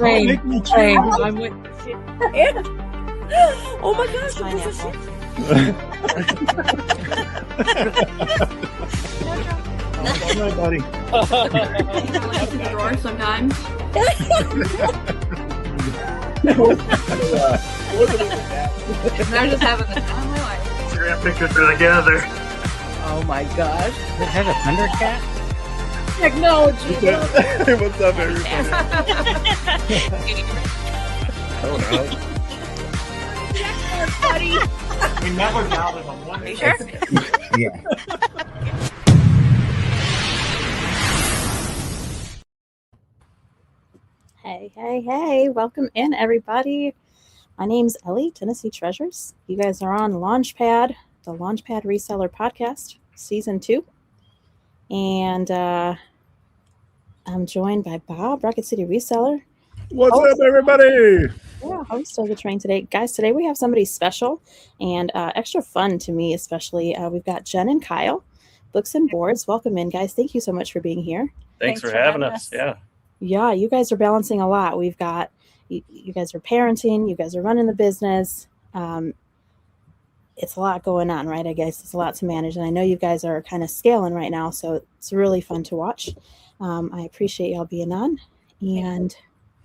Same. I'm with And, oh my gosh, it was a No, buddy. The drawer sometimes. They're just having the time of my life. Instagram pictures are together. Oh my gosh. It has a Thundercat? Technology. What's up, everybody? Oh no. We never doubted them. Are you sure? Yeah. Hey, welcome in, everybody. My name's Ellie, Tennessee Treasures. You guys are on Launchpad, the Launchpad Reseller Podcast, Season 2. And I'm joined by Bob, Rocket City Reseller. What's up, everybody? Yeah, host of the train today. Guys, today we have somebody special and extra fun to me, especially. We've got Jen and Kyle, Books and Boards. Welcome in, guys. Thank you so much for being here. Thanks for having us. Yeah. Yeah, you guys are balancing a lot. We've got, you guys are parenting, you guys are running the business. It's a lot going on, right? I guess it's a lot to manage. And I know you guys are kind of scaling right now, so it's really fun to watch. I appreciate y'all being on. And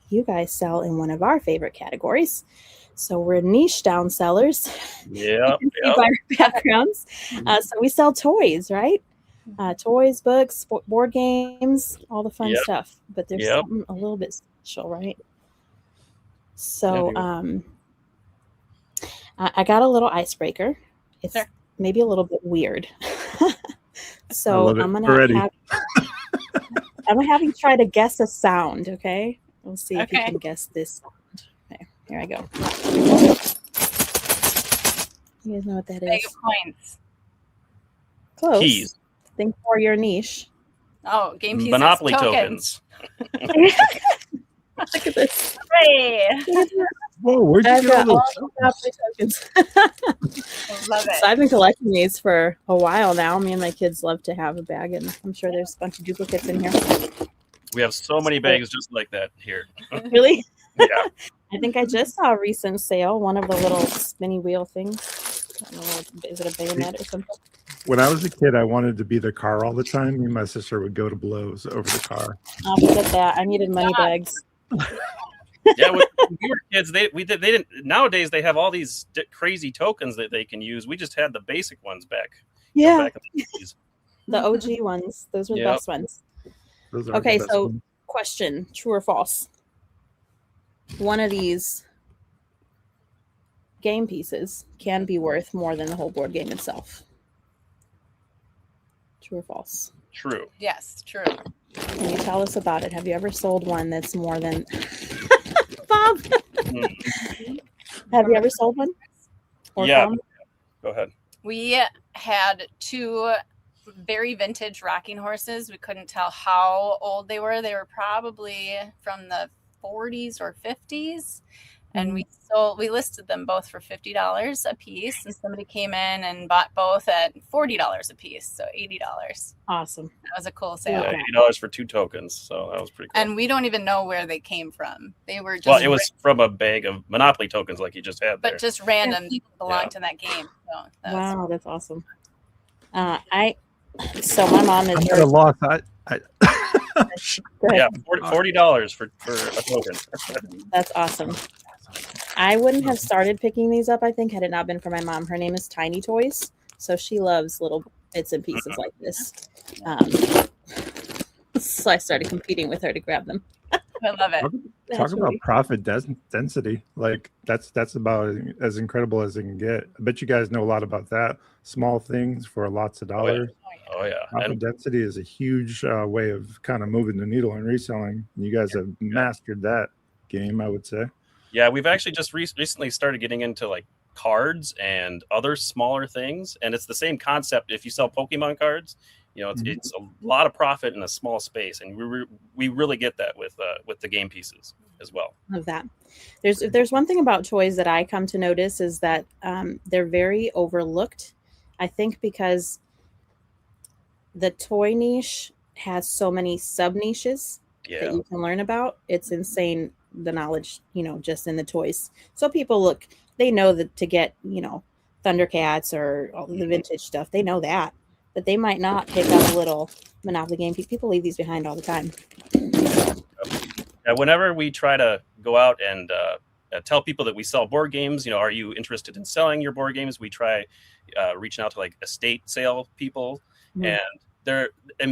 you guys sell in one of our favorite categories. So we're niche down sellers. Yeah. By our backgrounds. So we sell toys, right? Toys, books, board games, all the fun stuff. But there's something a little bit special, right? So I got a little icebreaker. It's maybe a little bit weird. So I'm gonna have you try to guess a sound, okay? We'll see if you can guess this sound. Okay, here I go. You guys know what that is? Bag of coins. Close. Keys. Think for your niche. Oh, game pieces. Monopoly tokens. Look at this. Hooray! Whoa, where'd you get all those? Monopoly tokens. Love it. So I've been collecting these for a while now. Me and my kids love to have a bag, and I'm sure there's a bunch of duplicates in here. We have so many bags just like that here. Really? Yeah. I think I just saw a recent sale, one of the little spinny wheel things. I don't know, is it a bayonet or something? When I was a kid, I wanted to be the car all the time. Me and my sister would go to blows over the car. I'll forget that. I needed money bags. Yeah, when we were kids, they didn't. Nowadays, they have all these crazy tokens that they can use. We just had the basic ones back. Yeah, Back in the 80s. the OG ones. Those were the best ones. Those are Okay, the best so ones. question: true or false? One of these game pieces can be worth more than the whole board game itself. True or false? True. Yes, true. Can you tell us about it? Have you ever sold one that's more than Bob? Have you ever sold one? Yeah. From? Go ahead. We had two very vintage rocking horses. We couldn't tell how old they were. They were probably from the 40s or 50s. And we listed them both for $50 a piece, and somebody came in and bought both at $40 a piece, so $80. Awesome. That was a cool sale. Yeah, $80 for 2 tokens, so that was pretty cool. And we don't even know where they came from. They were just Well, it was from a bag of Monopoly tokens like you just had there. but just random people belonged to that game. So that was Wow, that's awesome. So my mom is I'm at a loss. Yeah, $40 for a token. That's awesome. I wouldn't have started picking these up, I think, had it not been for my mom. Her name is Tiny Toys, so she loves little bits and pieces like this. So I started competing with her to grab them. I love it. Talk about profit density. Like that's about as incredible as it can get. I bet you guys know a lot about that. Small things for lots of dollars. Oh yeah. Profit density is a huge way of kind of moving the needle and reselling. You guys have mastered that game, I would say. Yeah, we've actually just recently started getting into like cards and other smaller things, and it's the same concept. If you sell Pokemon cards, you know, it's a lot of profit in a small space, and we really get that with the game pieces as well. Of that, there's one thing about toys that I come to notice is that they're very overlooked. I think because the toy niche has so many sub niches that you can learn about. It's insane the knowledge, just in the toys. So people they know that to get, Thundercats or all the vintage stuff, they know that, but they might not pick up a little Monopoly game. People leave these behind all the time. Whenever we try to go out and tell people that we sell board games, are you interested in selling your board games? We try reaching out to like estate sale people, and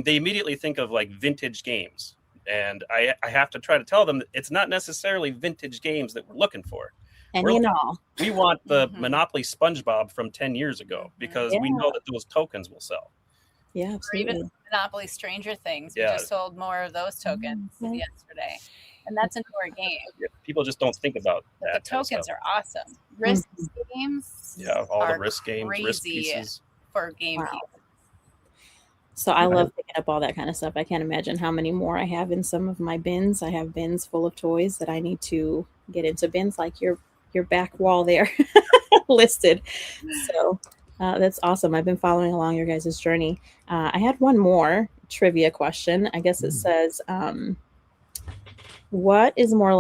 they immediately think of like vintage games. And I have to try to tell them that it's not necessarily vintage games that we're looking for. We want the Monopoly SpongeBob from 10 years ago because we know that those tokens will sell. Yeah, absolutely. Or even Monopoly Stranger Things. We just sold more of those tokens yesterday. And that's a newer game. Yeah, people just don't think about that. The tokens are awesome. Risk games. Yeah, all the risk games, risk crazy pieces. For game pieces. So I love picking up all that kind of stuff. I can't imagine how many more I have in some of my bins. I have bins full of toys that I need to get into bins, like your back wall there listed. So that's awesome. I've been following along your guys' journey. I had one more trivia question. I guess it says, what is more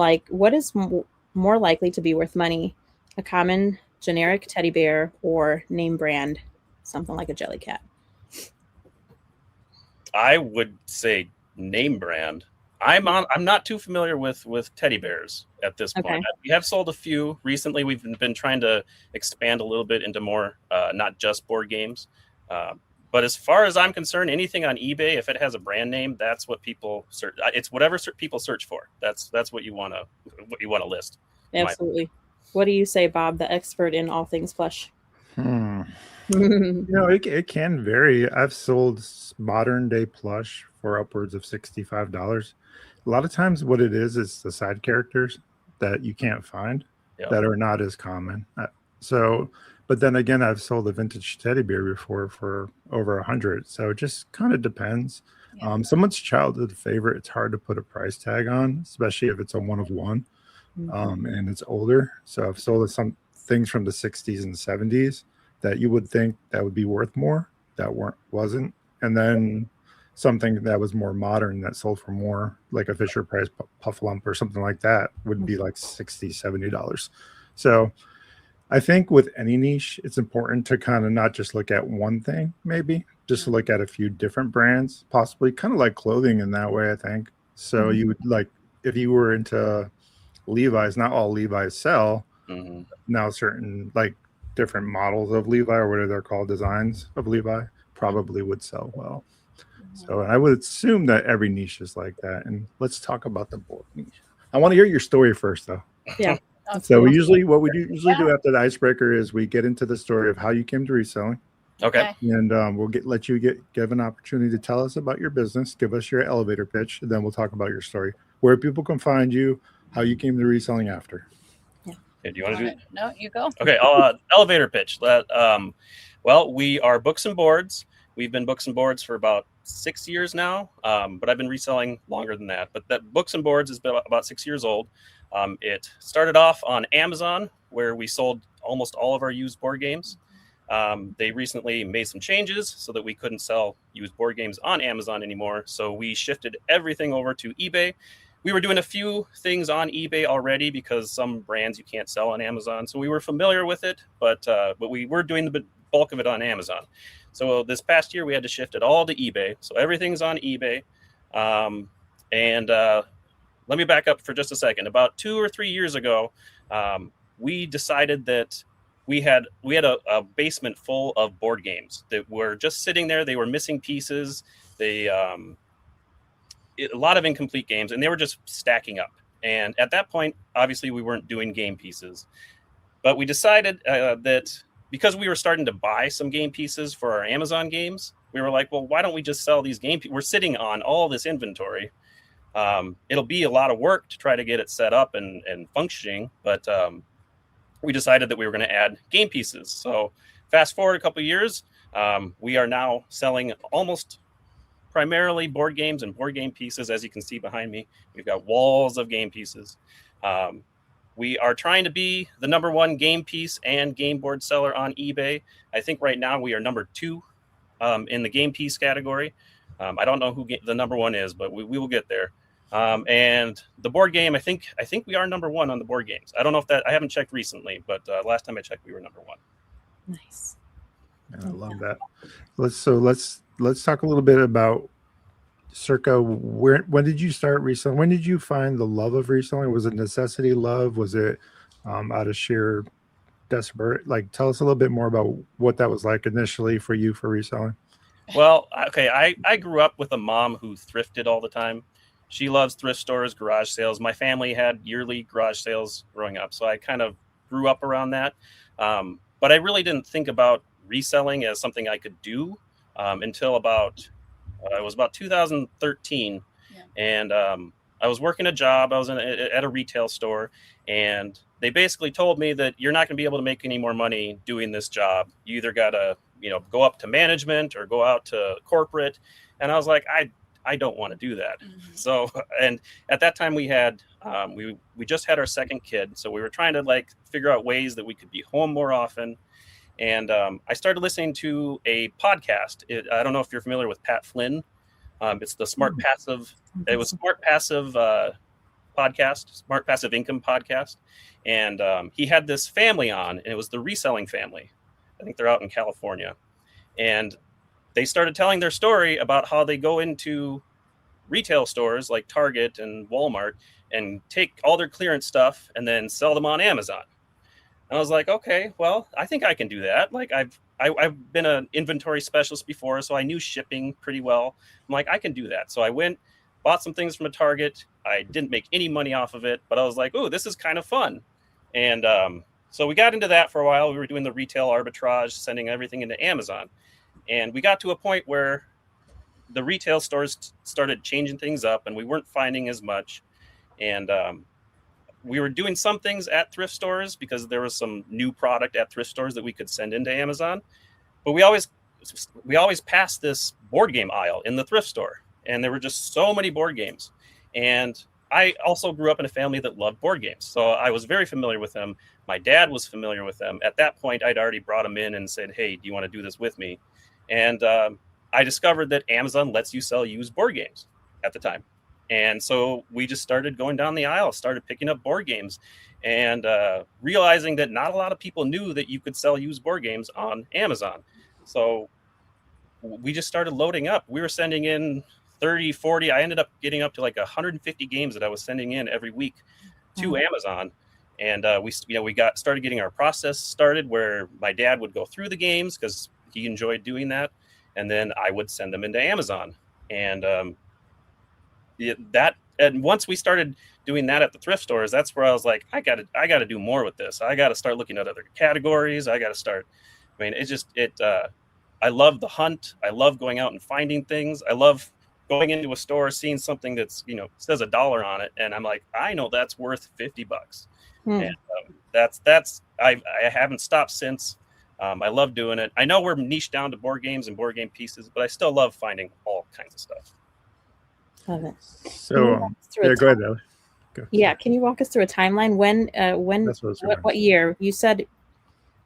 likely to be worth money? A common generic teddy bear or name brand, something like a Jellycat? I would say name brand. I'm not too familiar with teddy bears at this point. We have sold a few recently. We've been trying to expand a little bit into more, not just board games. But as far as I'm concerned, anything on eBay, if it has a brand name, that's what people search. It's whatever people search for. That's what you want to list. Absolutely. What do you say, Bob, the expert in all things plush? It can vary. I've sold modern day plush for upwards of $65. A lot of times what it is the side characters that you can't find that are not as common. But then again, I've sold a vintage teddy bear before for over $100. So it just kind of depends. Someone's childhood favorite, it's hard to put a price tag on, especially if it's a one of one and it's older. So I've sold some things from the 60s and 70s that you would think that would be worth more, that wasn't. And then something that was more modern that sold for more, like a Fisher Price Puff Lump or something like that, would be like $60, $70. So I think with any niche, it's important to kind of not just look at one thing, maybe just look at a few different brands, possibly kind of like clothing in that way, I think. So you would like, if you were into Levi's, not all Levi's sell. Now certain like different models of Levi, or whatever they're called, designs of Levi, probably would sell well. So I would assume that every niche is like that. And let's talk about the board niche. I want to hear your story first, though. Yeah. So what we usually do after the icebreaker is we get into the story of how you came to reselling. Okay. And we'll let you give an opportunity to tell us about your business, give us your elevator pitch, and then we'll talk about your story, where people can find you, how you came to reselling after. Okay, do you want to do it? No, you go. Okay, elevator pitch. Well, we are Books and Boards. We've been Books and Boards for about 6 years now, but I've been reselling longer than that. But that Books and Boards has been about 6 years old. It started off on Amazon, where we sold almost all of our used board games. They recently made some changes so that we couldn't sell used board games on Amazon anymore. So we shifted everything over to eBay. We were doing a few things on eBay already because some brands you can't sell on Amazon. So we were familiar with it, but we were doing the bulk of it on Amazon. So this past year, we had to shift it all to eBay. So everything's on eBay. Let me back up for just a second. About 2 or 3 years ago, we decided that we had a basement full of board games that were just sitting there. They were missing pieces. A lot of incomplete games, and they were just stacking up. And at that point, obviously, we weren't doing game pieces. But we decided that because we were starting to buy some game pieces for our Amazon games, we were like, well, why don't we just sell these game pieces? We're sitting on all this inventory. It'll be a lot of work to try to get it set up and functioning, but we decided that we were going to add game pieces. So fast forward a couple of years, we are now selling almost primarily board games and board game pieces. As you can see behind me, we've got walls of game pieces. We are trying to be the number one game piece and game board seller on eBay. I think right now we are number 2 in the game piece category. I don't know who the number one is, but we will get there. And the board game, I think we are number one on the board games. I don't know if I haven't checked recently, but last time I checked, we were number one. Nice. I love that. Let's talk a little bit about circa when did you start reselling? When did you find the love of reselling? Was it necessity love? Was it out of sheer desperate? Like, tell us a little bit more about what that was like initially for you for reselling. Well, okay, I grew up with a mom who thrifted all the time. She loves thrift stores, garage sales. My family had yearly garage sales growing up, so I kind of grew up around that. But I really didn't think about reselling as something I could do until it was about 2013. Yeah. And I was working a job. I was at a retail store, and they basically told me that you're not going to be able to make any more money doing this job. You either got to, go up to management or go out to corporate. And I was like, I don't want to do that. Mm-hmm. So, and at that time we had, we just had our second kid. So we were trying to figure out ways that we could be home more often. And I started listening to a podcast. I don't know if you're familiar with Pat Flynn. It's the Smart Passive. It was Smart Passive podcast, Smart Passive Income podcast. And he had this family on, and it was the reselling family. I think they're out in California. And they started telling their story about how they go into retail stores like Target and Walmart and take all their clearance stuff and then sell them on Amazon. And I was like, okay, well, I think I can do that. Like I've been an inventory specialist before, so I knew shipping pretty well. I'm like, I can do that. So I went, bought some things from a Target. I didn't make any money off of it, but I was like, oh, this is kind of fun. And so we got into that for a while. We were doing the retail arbitrage, sending everything into Amazon. And we got to a point where the retail stores started changing things up and we weren't finding as much. And we were doing some things at thrift stores because there was some new product at thrift stores that we could send into Amazon. But we always passed this board game aisle in the thrift store. And there were just so many board games. And I also grew up in a family that loved board games. So I was very familiar with them. My dad was familiar with them. At that point, I'd already brought him in and said, hey, do you want to do this with me? And I discovered that Amazon lets you sell used board games at the time. And so we just started going down the aisle, started picking up board games and realizing that not a lot of people knew that you could sell used board games on Amazon. So we just started loading up. We were sending in 30, 40. I ended up getting up to 150 games that I was sending in every week to Amazon. And we started getting our process started where my dad would go through the games because he enjoyed doing that. And then I would send them into Amazon. And and once we started doing that at the thrift stores, that's where I was like, I got to do more with this. I got to start looking at other categories. I love the hunt. I love going out and finding things. I love going into a store, seeing something that's, says $1 on it. And I'm like, I know that's worth $50. And I haven't stopped since. I love doing it. I know we're niched down to board games and board game pieces, but I still love finding all kinds of stuff. Love it. So, go ahead, Ellie. Go. Yeah, can you walk us through a timeline? What year? You said,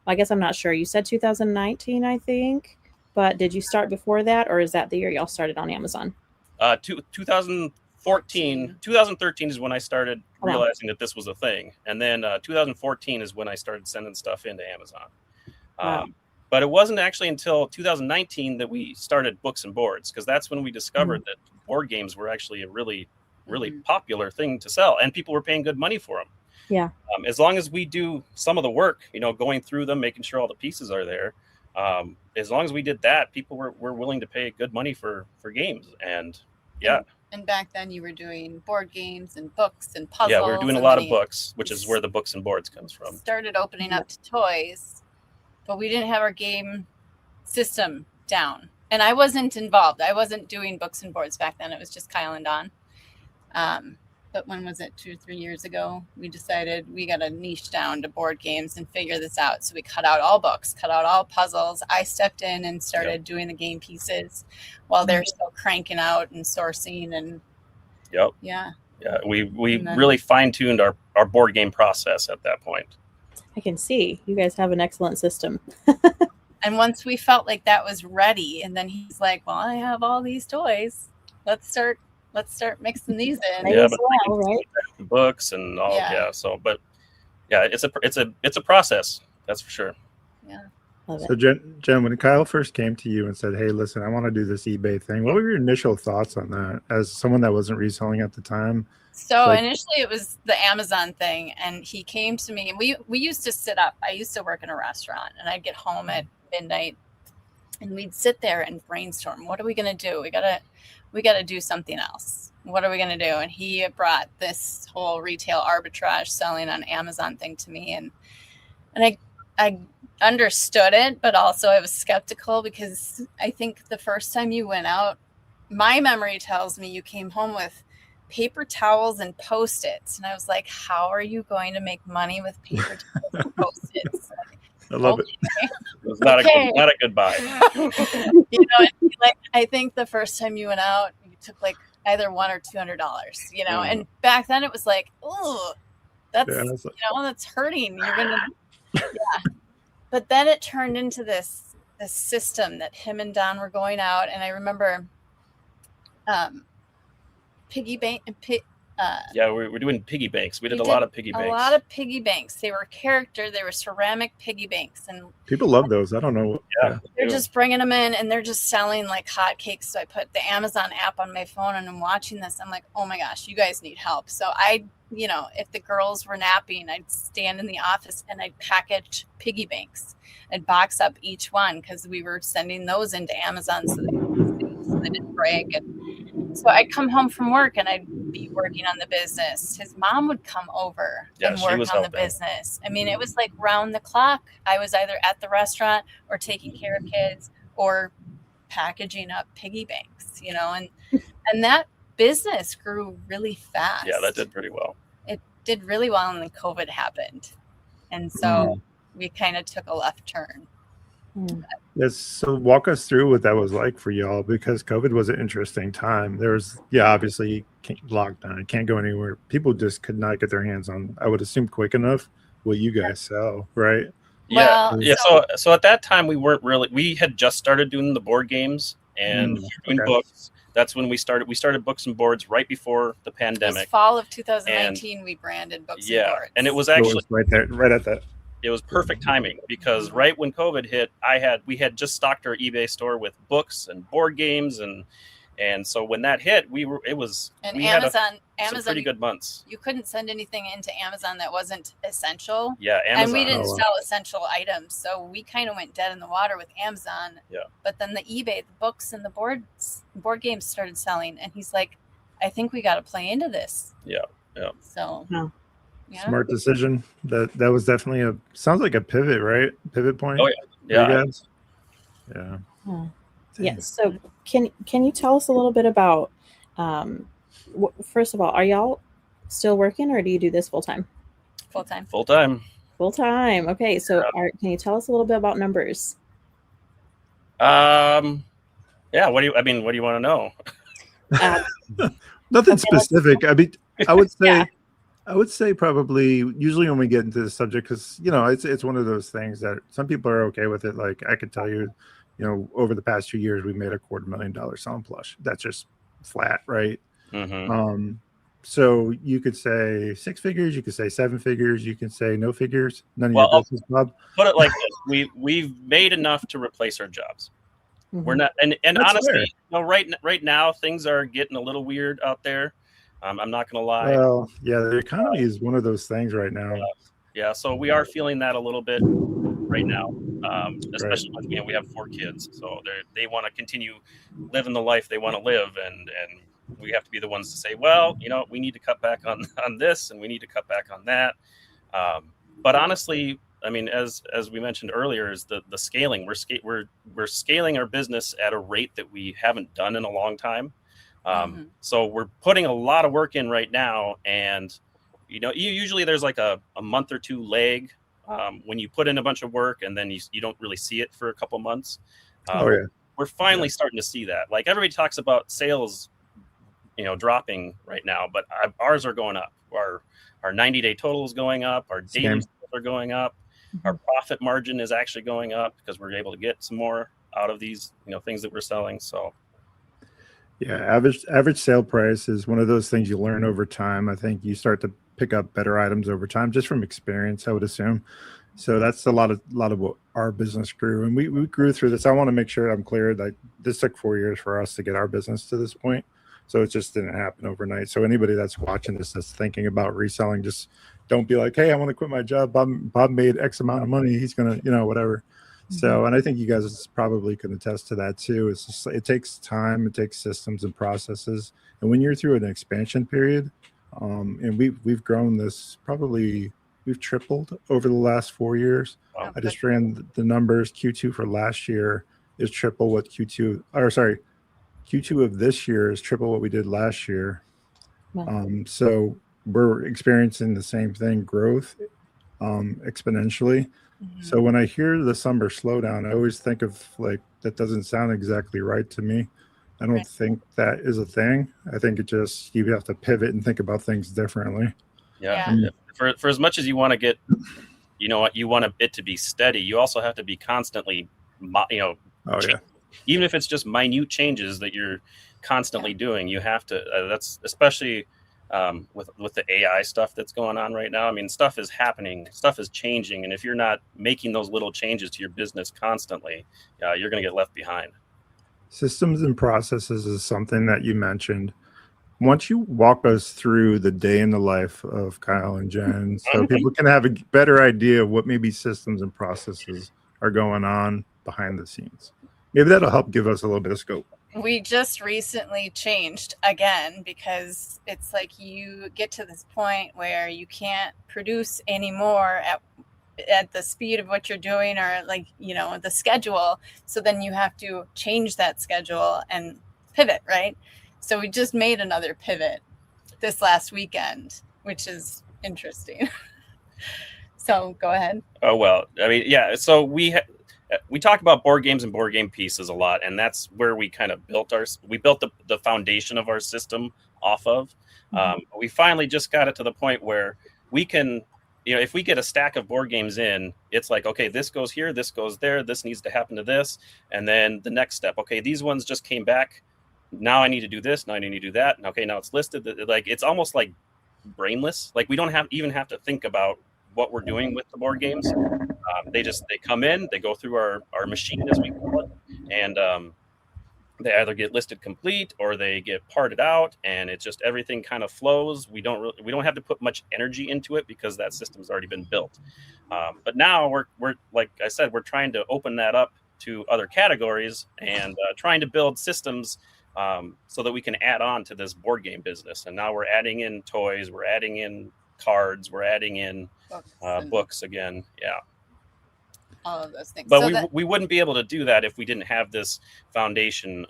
well, I guess I'm not sure. You said 2019, I think, but did you start before that, or is that the year y'all started on Amazon? 2013 is when I started realizing that this was a thing. And then 2014 is when I started sending stuff into Amazon. But it wasn't actually until 2019 that we started Books and Boards, because that's when we discovered that board games were actually a really, really popular thing to sell, and people were paying good money for them. Yeah. As long as we do some of the work, going through them, making sure all the pieces are there. As long as we did that, people were willing to pay good money for games. And yeah. And back then you were doing board games and books and puzzles. Yeah, we were doing a lot of books, which is where the Books and Boards comes from. Started opening up to toys, but we didn't have our game system down. And I wasn't involved. I wasn't doing Books and Boards back then. It was just Kyle and Don. But when was it? 2 or 3 years ago, we decided we got to niche down to board games and figure this out. So we cut out all books, cut out all puzzles. I stepped in and started doing the game pieces while they're still cranking out and sourcing. And yeah, we really fine-tuned our board game process at that point. I can see you guys have an excellent system. And once we felt like that was ready, and then he's like, well, I have all these toys. Let's start let's start mixing these in. May Yeah, as well, right? books and all. Yeah. Yeah. So, but yeah, it's a process. That's for sure. Yeah. Love So it. Jen, when Kyle first came to you and said, "Hey, listen, I want to do this eBay thing," what were your initial thoughts on that? As someone that wasn't reselling at the time, So like- initially it was the Amazon thing, and he came to me, and we used to sit up. I used to work in a restaurant, and I'd get home at midnight, and we'd sit there and brainstorm. What are we gonna do? We gotta do something else. What are we gonna do? And he brought this whole retail arbitrage selling on Amazon thing to me, and I understood it, but also I was skeptical because I think the first time you went out, my memory tells me you came home with paper towels and Post-its. And I was like, how are you going to make money with paper towels and Post-its? I love it. It was not Okay. not a good buy. Like I think the first time you went out, you took like either $100 or $200, and back then it was like, oh, that's, Yeah, it's like- that's hurting. You're going to, yeah. But then it turned into this system that him and Don were going out. And I remember piggy bank. Yeah, we're doing piggy banks. We did a lot of piggy banks. A lot of piggy banks. They were they were ceramic piggy banks. And People love those. I don't know. Yeah. they're just bringing them in and they're just selling like hotcakes. So I put the Amazon app on my phone and I'm watching this. I'm like, oh my gosh, you guys need help. So if the girls were napping, I'd stand in the office and I'd package piggy banks. I'd box up each one because we were sending those into Amazon so they didn't break. And so I'd come home from work and I'd be working on the business. His mom would come over and she work was on the helping. business. I mean, it was like round the clock. I was either at the restaurant or taking care of kids or packaging up piggy banks, and that business grew really fast. Yeah, that did pretty well. It did really well, and then COVID happened. And so we kind of took a left turn. Yes. So walk us through what that was like for y'all, because COVID was an interesting time. There was, obviously lockdown, can't go anywhere. People just could not get their hands on, I would assume, quick enough what you guys sell, right? Yeah. Well, Yeah. So at that time we had just started doing the board games and doing books. That's when we started books and boards right before the It was pandemic. fall of 2019, we branded books and boards. And it was So it actually was right there, right at that. it was perfect timing because right when COVID hit, we had just stocked our eBay store with books and board games, and so when that hit, Amazon, some pretty good months. you couldn't send anything into Amazon that wasn't essential. Yeah, Amazon. And we didn't Oh, wow. sell essential items, so we kind of went dead in the water with Amazon. Yeah. But then the eBay, the books and the board games started selling, and he's like, "I think we got to play into this." Yeah. So, No. yeah. Smart decision. That was definitely sounds like a pivot, right? Pivot point. Oh, yeah. for you Yeah. guys? Yeah. Yes. So can you tell us a little bit about, first of all, are y'all still working or do you do this full time? Full time. Full time. Full time. Okay. So can you tell us a little bit about numbers? Yeah. What do you want to know? Nothing Okay, specific. I mean, I would say, Yeah. I would say probably usually when we get into the subject, because it's one of those things that some people are okay with it. Like I could tell you, over the past 2 years, we made $250,000 selling plush. That's just flat, right? Mm-hmm. So you could say 6 figures, you could say 7 figures, you can say no figures. None of Well, your business, Bob. Put it like this: we've made enough to replace our jobs. We're not, and That's honestly, right now things are getting a little weird out there. I'm not gonna lie. Well, yeah, the economy is one of those things right now. Yeah, so we are feeling that a little bit right now, especially with, we have 4 kids, so they want to continue living the life they want to live, and we have to be the ones to say, well, we need to cut back on this, and we need to cut back on that. But honestly, I mean, as we mentioned earlier, is the scaling. We're scaling our business at a rate that we haven't done in a long time. So we're putting a lot of work in right now, and usually there's like a month or 2 lag when you put in a bunch of work and then you don't really see it for a couple months. We're finally starting to see that. Like everybody talks about sales, dropping right now, but ours are going up. Our 90-day total is going up. Our daily sales are going up. Our profit margin is actually going up because we're able to get some more out of these, things that we're selling. So. Yeah, average sale price is one of those things you learn over time. I think you start to pick up better items over time, just from experience, I would assume. So that's a lot of what our business grew, and we grew through this. I want to make sure I'm clear. Like, this took 4 years for us to get our business to this point, so it just didn't happen overnight. So anybody that's watching this that's thinking about reselling, just don't be like, "Hey, I want to quit my job. Bob made X amount of money. He's gonna, whatever." So, and I think you guys probably can attest to that too. It's just, it takes time, it takes systems and processes, and when you're through an expansion period, and we've grown this probably. We've tripled over the last 4 years. Wow. I just ran the numbers. Q2 for last year is triple what Q2 of this year is triple what we did last year. Wow. So we're experiencing the same thing, growth exponentially. So when I hear the summer slowdown, I always think of, like, that doesn't sound exactly right to me. I don't think that is a thing. I think it just, you have to pivot and think about things differently. Yeah. For as much as you want to get, you want it to be steady, you also have to be constantly, even if it's just minute changes that you're constantly doing, you have to, that's especially with the AI stuff that's going on right now. I mean, stuff is happening, stuff is changing. And if you're not making those little changes to your business constantly, you're going to get left behind. Systems and processes is something that you mentioned. Once you walk us through the day in the life of Kyle and Jen, so people can have a better idea of what maybe systems and processes are going on behind the scenes. Maybe that'll help give us a little bit of scope. We just recently changed again because it's like you get to this point where you can't produce anymore at the speed of what you're doing, or the schedule. So then you have to change that schedule and pivot, right? So we just made another pivot this last weekend, which is interesting. So go ahead. Oh, well, I mean, yeah. So we talk about board games and board game pieces a lot, and that's where we kind of built the foundation of our system off of. We finally just got it to the point where we can, if we get a stack of board games in, it's like, okay, this goes here, this goes there, this needs to happen to this. And then the next step, okay, these ones just came back. Now I need to do this. Now I need to do that. And okay, now it's listed. Like, it's almost like brainless. Like, we don't even have to think about what we're doing with the board games. They come in, they go through our machine, as we call it, and they either get listed complete or they get parted out, and it's just everything kind of flows. We don't have to put much energy into it because that system's already been built. But now we're like I said, we're trying to open that up to other categories and trying to build systems so that we can add on to this board game business. And now we're adding in toys, we're adding in cards, we're adding in books again. Yeah. All of those things. But we wouldn't be able to do that if we didn't have this foundation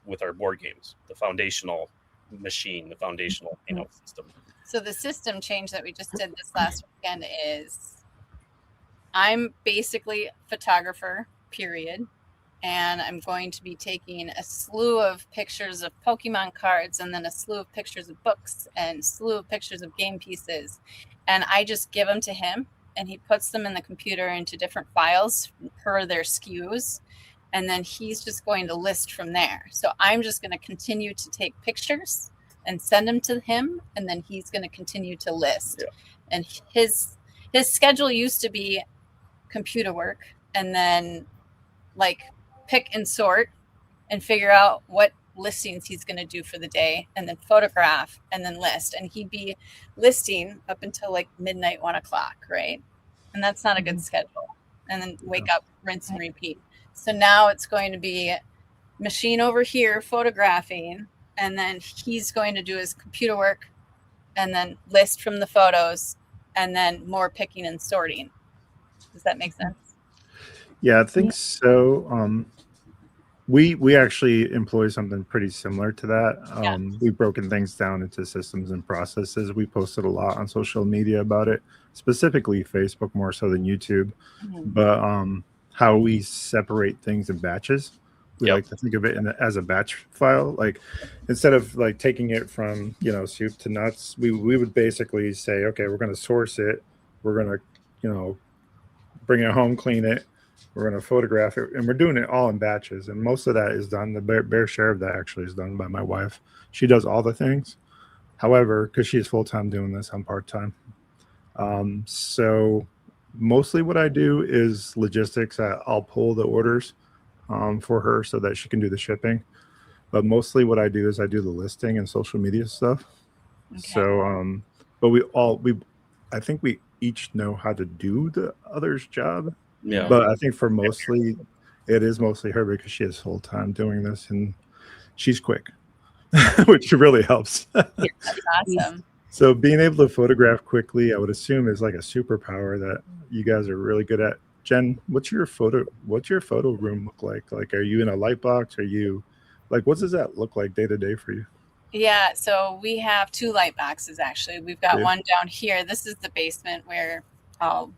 with our board games, the foundational machine, the foundational system. So the system change that we just did this last weekend is, I'm basically a photographer, period. And I'm going to be taking a slew of pictures of Pokemon cards, and then a slew of pictures of books, and a slew of pictures of game pieces. And I just give them to him, and he puts them in the computer into different files per their SKUs. And then he's just going to list from there. So I'm just going to continue to take pictures and send them to him. And then he's going to continue to list. Yeah. And his schedule used to be computer work, and then pick and sort and figure out what listings he's going to do for the day, and then photograph and then list. And he'd be listing up until midnight, 1 o'clock. Right. And that's not a good schedule. And then wake up, rinse and repeat. So now it's going to be machine over here photographing, and then he's going to do his computer work and then list from the photos, and then more picking and sorting. Does that make sense? Yeah, I think so. We actually employ something pretty similar to that. We've broken things down into systems and processes. We posted a lot on social media about it, specifically Facebook more so than YouTube. But how we separate things in batches. We like to think of it as a batch file. Like, instead of taking it from soup to nuts, we would basically say, okay, we're going to source it. We're going to bring it home, clean it, We're going to photograph it, and we're doing it all in batches. And most of that is done. The bare share of that actually is done by my wife. She does all the things. However, because she's full-time doing this, I'm part-time. So mostly what I do is logistics. I'll pull the orders for her so that she can do the shipping. But mostly what I do is I do the listing and social media stuff. Okay. So, but I think we each know how to do the other's job. Yeah. But I think it is mostly her because she is full time doing this, and she's quick, which really helps. That's awesome. So being able to photograph quickly, I would assume, is like a superpower that you guys are really good at. Jen, what's your photo room look like? Like, are you in a light box? Are you like, what does that look like day to day for you? Yeah, so we have 2 light boxes actually. We've got one down here. This is the basement where I'll,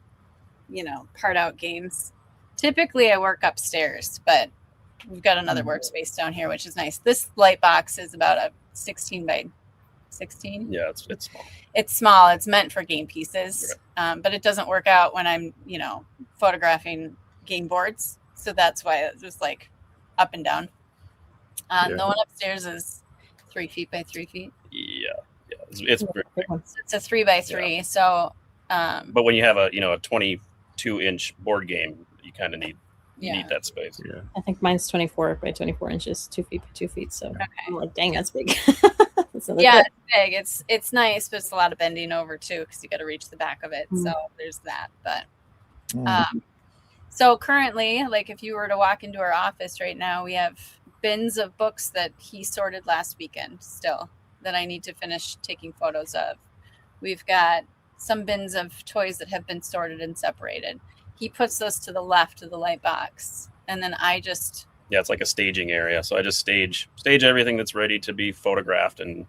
part out games. Typically I work upstairs, but we've got another workspace down here, which is nice. This light box is about a 16 by 16. Yeah, it's small. It's small. It's meant for game pieces, but it doesn't work out when I'm, photographing game boards. So that's why it's just like up and down. The one upstairs is 3 feet by 3 feet. Yeah. It's pretty big. It's a 3 by 3. Yeah. So, but when you have a 22-inch board game, you kind of need that space. Yeah. I think mine's 24 by 24 inches, 2 feet by 2 feet. So I'm like, dang, that's big. It's big. It's nice, but it's a lot of bending over too because you got to reach the back of it. So there's that. But so currently, like if you were to walk into our office right now, we have bins of books that he sorted last weekend still that I need to finish taking photos of. We've got some bins of toys that have been sorted and separated. He puts those to the left of the light box, and then I just it's like a staging area. So I just stage everything that's ready to be photographed, and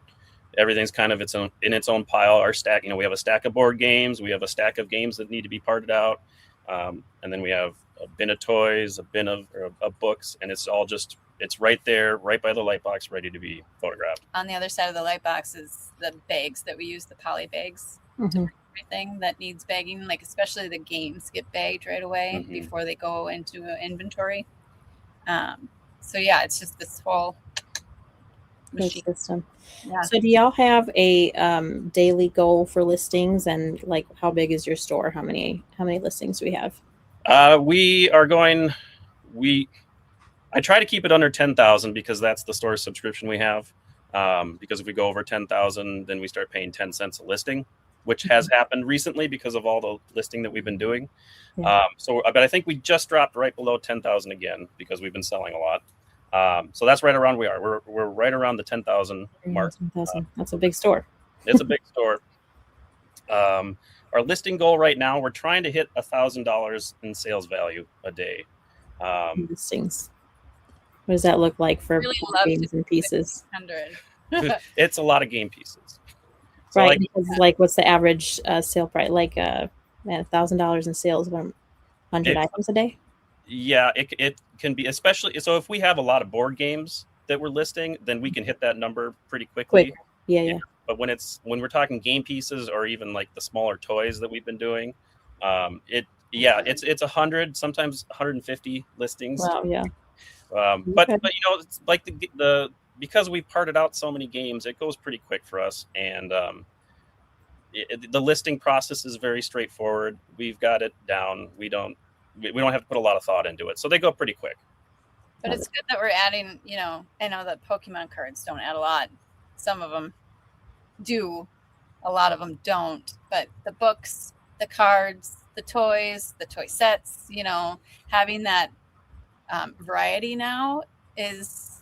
everything's kind of in its own pile. Our stack, we have a stack of board games, we have a stack of games that need to be parted out, and then we have a bin of toys, a bin of books, and it's all just right there, right by the light box, ready to be photographed. On the other side of the light box is the bags that we use, the poly bags. Everything that needs bagging, like especially the games, get bagged right away before they go into inventory. So it's just this whole machine system. Yeah. So do y'all have a daily goal for listings, and like how big is your store? How many listings do we have? We are going. I try to keep it under 10,000 because that's the store subscription we have. Because if we go over 10,000, then we start paying 10 cents a listing, which has happened recently because of all the listing that we've been doing. Yeah. But I think we just dropped right below 10,000 again because we've been selling a lot. So that's right around where we are. We're right around the 10,000 mark. 10,000. That's a big store. It's a big store. Our listing goal right now, we're trying to hit $1,000 in sales value a day. Listings. What does that look like for really games and pieces? 600. It's a lot of game pieces. So right. Like what's the average sale price? Like $1,000 in sales, 100 items a day? Yeah, it can be, especially. So if we have a lot of board games that we're listing, then we can hit that number pretty quickly. Quick. Yeah. But when we're talking game pieces or even like the smaller toys that we've been doing, it's 100, sometimes 150 listings. Wow, yeah. But it's like the because we parted out so many games, it goes pretty quick for us, and the listing process is very straightforward. We've got it down. We don't have to put a lot of thought into it, so they go pretty quick. But it's good that we're adding. I know that Pokemon cards don't add a lot. Some of them do, a lot of them don't. But the books, the cards, the toys, the toy sets, having that variety now is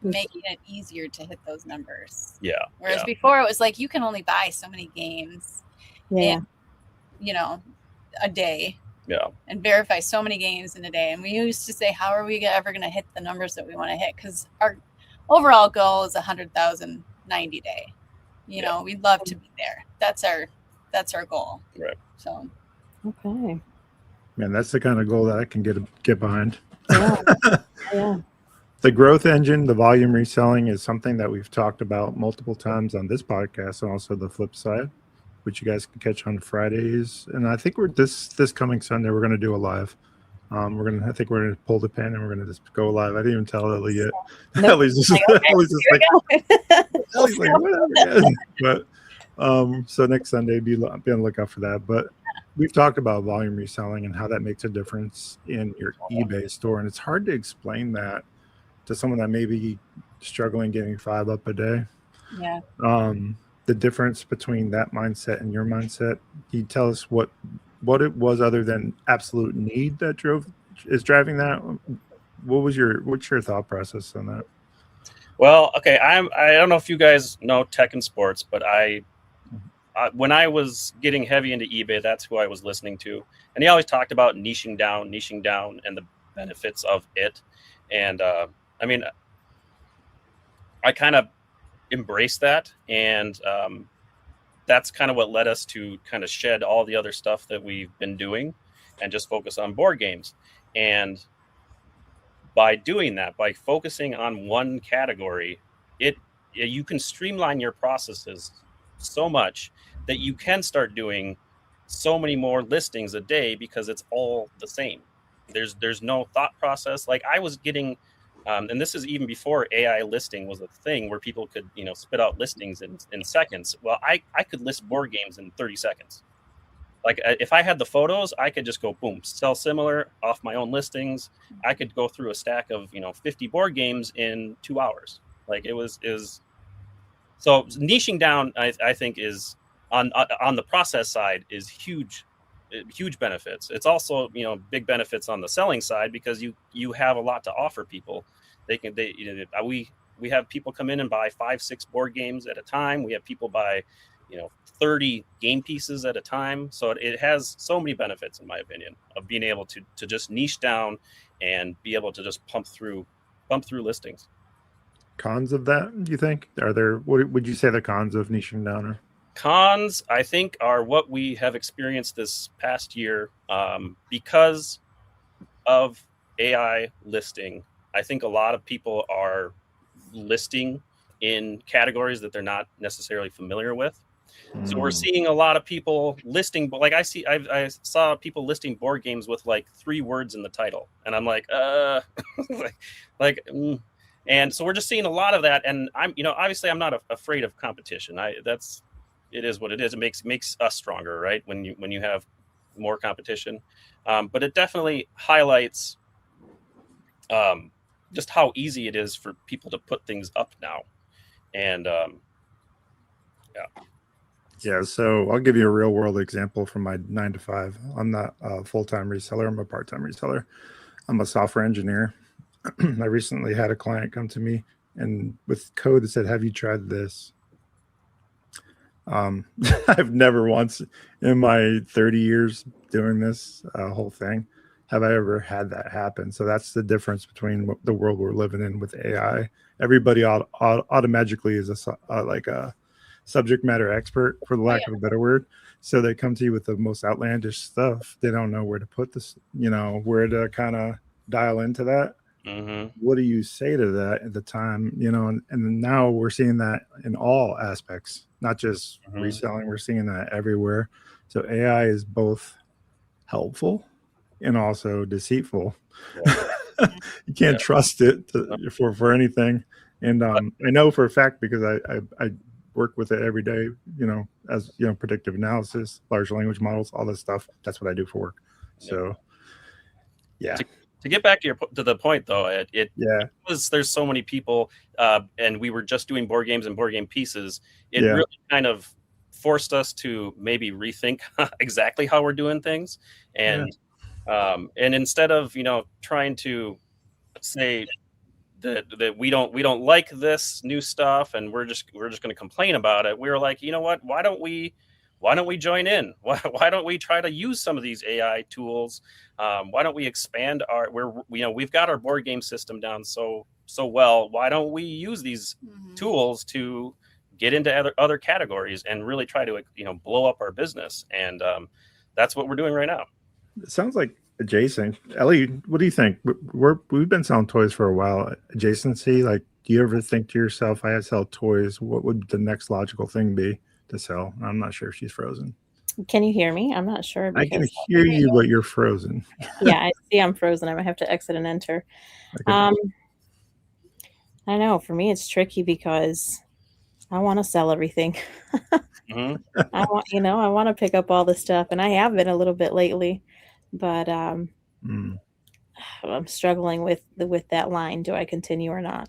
making it easier to hit those numbers. Yeah. Whereas before it was like you can only buy so many games in, a day. Yeah. And verify so many games in a day. And we used to say, how are we ever going to hit the numbers that we want to hit? Because our overall goal is 100,000 90 day. We'd love to be there. That's our goal. Right. So. Okay. Man, that's the kind of goal that I can get behind. Yeah. The growth engine, the volume reselling is something that we've talked about multiple times on this podcast, and also the flip side, which you guys can catch on Fridays. And I think we're this coming Sunday, we're going to do a live I think we're gonna pull the pin and we're gonna just go live. I didn't even tell Ellie yet. Nope. Ellie's just Ellie's like whatever. But so next Sunday, be on the lookout for that. But we've talked about volume reselling and how that makes a difference in your eBay store, and it's hard to explain that to someone that may be struggling getting 5 up a day. Yeah. The difference between that mindset and your mindset. Can you tell us what it was other than absolute need that is driving that? What's your thought process on that? Well, okay, I don't know if you guys know tech and sports, but when I was getting heavy into eBay, that's who I was listening to, and he always talked about niching down, and the benefits of it. And I mean, I kind of embraced that, and that's kind of what led us to kind of shed all the other stuff that we've been doing and just focus on board games. And by doing that, by focusing on one category, you can streamline your processes so much that you can start doing so many more listings a day because it's all the same. There's no thought process. Like I was getting, and this is even before AI listing was a thing where people could, spit out listings in seconds. Well, I could list board games in 30 seconds. Like if I had the photos, I could just go boom, sell similar off my own listings. I could go through a stack of 50 board games in 2 hours. Like it was so niching down. I think is on the process side is huge benefits. It's also big benefits on the selling side because you have a lot to offer people. We have people come in and buy 5-6 board games at a time. We have people buy 30 game pieces at a time. So it has so many benefits, in my opinion, of being able to just niche down and be able to just pump through listings. Cons of that, do you think? What would you say the cons of niching down are? Cons, I think, are what we have experienced this past year because of AI listing. I think a lot of people are listing in categories that they're not necessarily familiar with. So we're seeing a lot of people listing, but like I saw people listing board games with like 3 words in the title, and I'm like, and so we're just seeing a lot of that. And I'm, obviously I'm not afraid of competition. It is what it is. It makes us stronger, right? When you have more competition, but it definitely highlights just how easy it is for people to put things up now, and Yeah, so I'll give you a real world example from my 9 to 5. I'm not a full-time reseller. I'm a part-time reseller. I'm a software engineer. I recently had a client come to me and with code that said, "Have you tried this?" I've never once in my 30 years doing this whole thing have I ever had that happen. So that's the difference between the world we're living in with AI. Everybody automatically is a subject matter expert, for the lack of a better word. So they come to you with the most outlandish stuff. They don't know where to put this, where to kind of dial into that. Mm-hmm. What do you say to that at the time? And now we're seeing that in all aspects, not just reselling. We're seeing that everywhere. So AI is both helpful and also deceitful. Yeah. You can't trust it for anything. And I know for a fact because I work with it every day, as predictive analysis, large language models, all this stuff. That's what I do for work. So, yeah. To get back to the point, though, there's so many people, and we were just doing board games and board game pieces. It really kind of forced us to maybe rethink exactly how we're doing things, and instead of trying to say that we don't like this new stuff and we're just going to complain about it, we were like, what? Why don't we join in? Why don't we try to use some of these AI tools? Why don't we expand we've got our board game system down so well. Why don't we use these tools to get into other categories and really try to blow up our business? And that's what we're doing right now. It sounds like adjacent. Ellie, what do you think? We've been selling toys for a while. Adjacency, like, do you ever think to yourself, I sell toys, what would the next logical thing be to sell? I'm not sure if she's frozen. Can you hear me? I'm not sure I can because hear you, but you're frozen. yeah, I see I'm frozen. I might have to exit and enter. Okay. I know for me it's tricky because I want to sell everything. Hmm. I want to pick up all the stuff, and I have been a little bit lately, but Mm. I'm struggling with that line. Do I continue or not?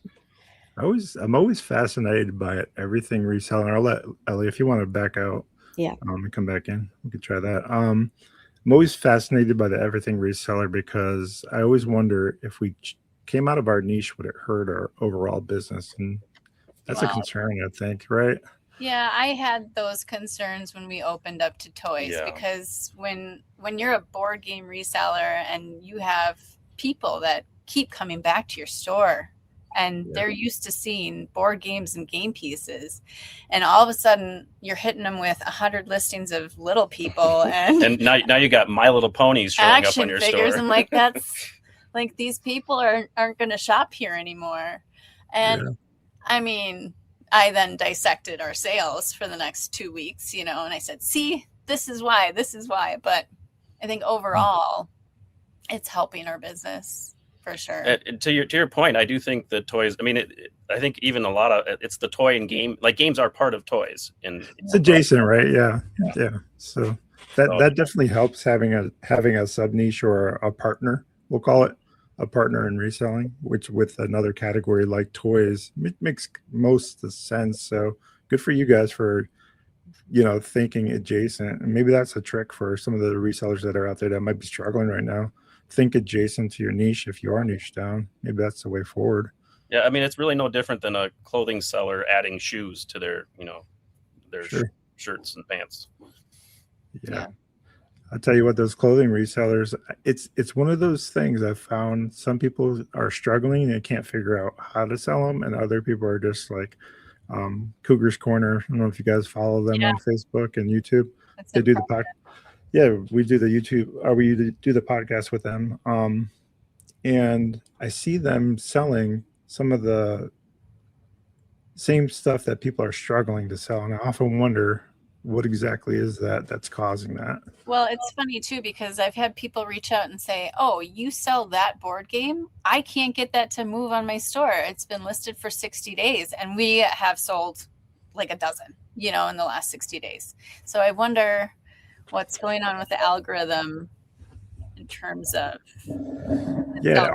I'm always fascinated by everything reselling. I'll let Ellie, if you want to back out, Yeah. and come back in, we could try that. I'm always fascinated by the everything reseller because I always wonder if we came out of our niche, would it hurt our overall business? And that's a concern, I think, right? Yeah, I had those concerns when we opened up to toys because when you're a board game reseller and you have people that keep coming back to your store and they're used to seeing board games and game pieces, and all of a sudden you're hitting them with 100 listings of little people and now you got My Little Ponies showing up on your figures. store. I'm like, that's like these people aren't going to shop here anymore. And I mean, I then dissected our sales for the next 2 weeks, and I said, see, this is why. But I think overall, it's helping our business for sure. To your point, I do think that toys, I mean, I think even a lot of it's the toy and game, like games are part of toys. And it's adjacent, right? Yeah. So that definitely helps having a sub niche or a partner, we'll call it. A partner in reselling, which with another category like toys, it makes most of sense. So good for you guys for, thinking adjacent. And maybe that's a trick for some of the resellers that are out there that might be struggling right now. Think adjacent to your niche. If you are niche down, maybe that's the way forward. Yeah. I mean, it's really no different than a clothing seller adding shoes to their, their shirts and pants. Yeah. I'll tell you what, those clothing resellers, it's one of those things I've found some people are struggling and can't figure out how to sell them. And other people are just like Cougar's Corner. I don't know if you guys follow them on Facebook and YouTube. They do the podcast. Yeah, we do the YouTube, or we do the podcast with them. And I see them selling some of the same stuff that people are struggling to sell. And I often wonder, what exactly is that's causing that? Well, it's funny too, because I've had people reach out and say, oh, you sell that board game? I can't get that to move on my store. It's been listed for 60 days. And we have sold like a dozen, in the last 60 days. So I wonder what's going on with the algorithm in terms of. Yeah.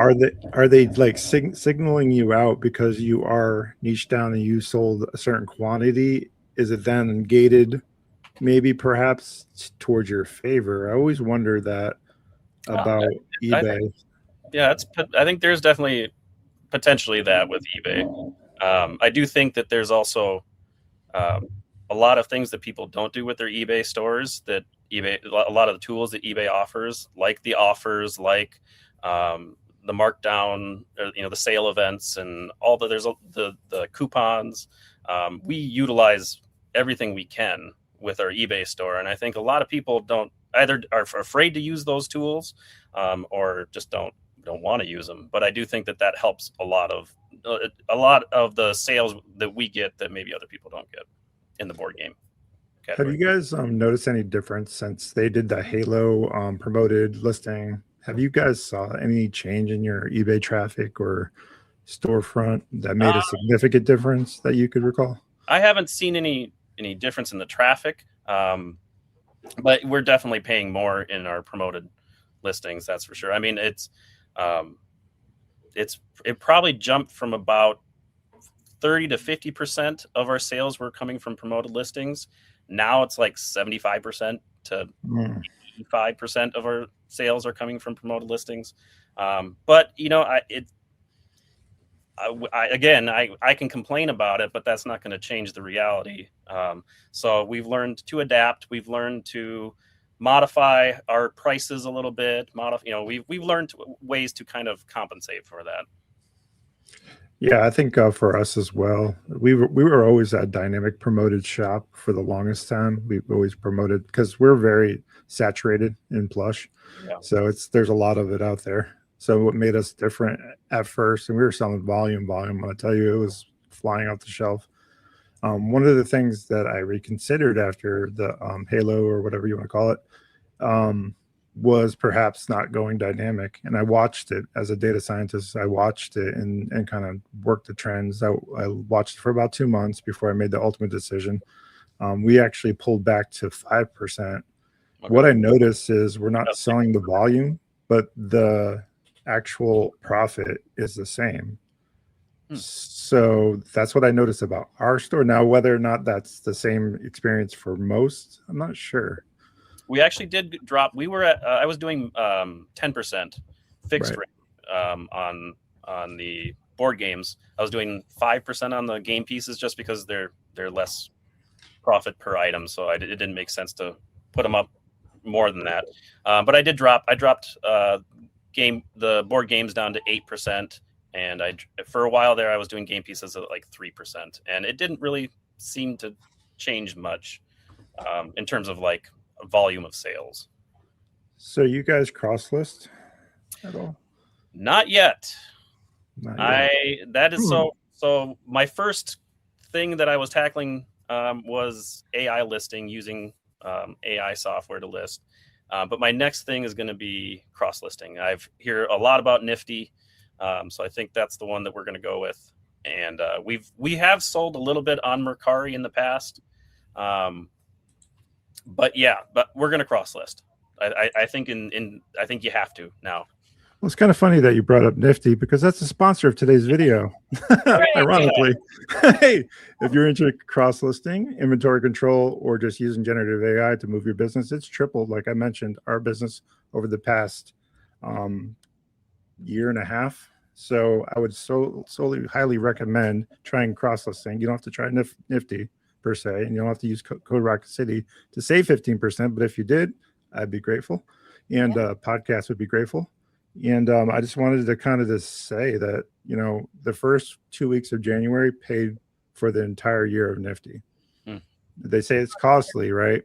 Are they like signaling you out because you are niche down and you sold a certain quantity? Is it then gated maybe perhaps towards your favor? I always wonder that about eBay. I think there's definitely potentially that with eBay. I do think that there's also a lot of things that people don't do with their eBay stores that a lot of the tools that eBay offers, like the offers, like the markdown, the sale events, and all there's the coupons. We utilize everything we can with our eBay store, and I think a lot of people don't either are afraid to use those tools, or just don't want to use them. But I do think that helps a lot of the sales that we get that maybe other people don't get in the board game category. Have you guys noticed any difference since they did the Halo promoted listing? Have you guys saw any change in your eBay traffic or storefront that made a significant difference that you could recall? I haven't seen any difference in the traffic, but we're definitely paying more in our promoted listings. That's for sure. I mean, it probably jumped from about 30 to 50% of our sales were coming from promoted listings. Now it's like 75% to 85% of our sales are coming from promoted listings. But I can complain about it, but that's not going to change the reality. So we've learned to adapt. We've learned to modify our prices a little bit. We've learned ways to kind of compensate for that. Yeah, I think for us as well, we were always a dynamic promoted shop for the longest time. We've always promoted because we're very saturated in plush. Yeah. So there's a lot of it out there. So what made us different at first, and we were selling volume, I tell you, it was flying off the shelf. One of the things that I reconsidered after the Halo or whatever you want to call it was perhaps not going dynamic. And I watched it as a data scientist. I watched it and kind of worked the trends. I watched it for about 2 months before I made the ultimate decision. We actually pulled back to 5%. Okay. What I noticed is we're not selling the volume, but the actual profit is the same. So that's what I noticed about our store. Now, whether or not that's the same experience for most, I'm not sure. We actually did drop. We were at. I was doing 10% fixed rate on the board games. I was doing 5% on the game pieces just because they're less profit per item. So it didn't make sense to put them up more than that. But I did drop. I dropped the board games down to 8%. And for a while there, I was doing game pieces at like 3%, and it didn't really seem to change much in terms of like volume of sales. So you guys cross list at all? Not yet. Not yet. So my first thing that I was tackling was AI listing using AI software to list. But my next thing is going to be cross listing. I've hear a lot about Nifty. So I think that's the one that we're going to go with. And we have sold a little bit on Mercari in the past. But we're going to cross list. I think I think you have to now. Well, it's kind of funny that you brought up Nifty because that's the sponsor of today's video. Ironically, hey, if you're into cross listing, inventory control, or just using generative AI to move your business, it's tripled. Like I mentioned, our business over the past year and a half. So I would solely highly recommend trying cross listing. You don't have to try Nifty per se, and you don't have to use Code Rocket City to save 15%. But if you did, I'd be grateful, and podcast would be grateful. And I just wanted to kind of just say that, the first 2 weeks of January paid for the entire year of Nifty. They say it's costly, right?